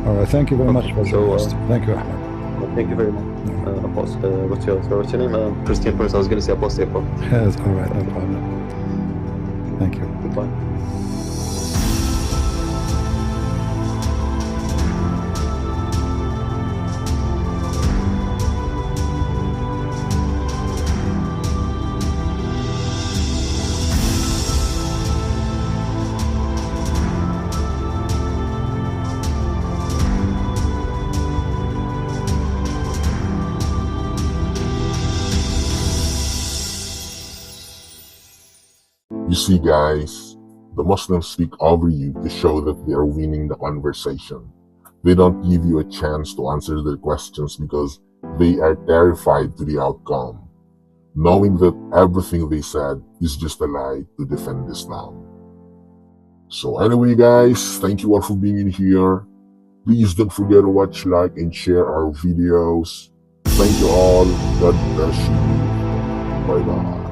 All right, thank you very much for joining us. Thank you, Ahmed. Well, thank you very much. What's your name? Christian Prince. I was going to say apostate. Yes, all right, no problem. Thank you. Goodbye. You see, guys, the Muslims speak over you to show that they are winning the conversation. They don't give you a chance to answer their questions because they are terrified to the outcome, knowing that everything they said is just a lie to defend Islam. So anyway, guys, thank you all for being in here. Please don't forget to watch, like, and share our videos. Thank you all. God bless you. Bye-bye.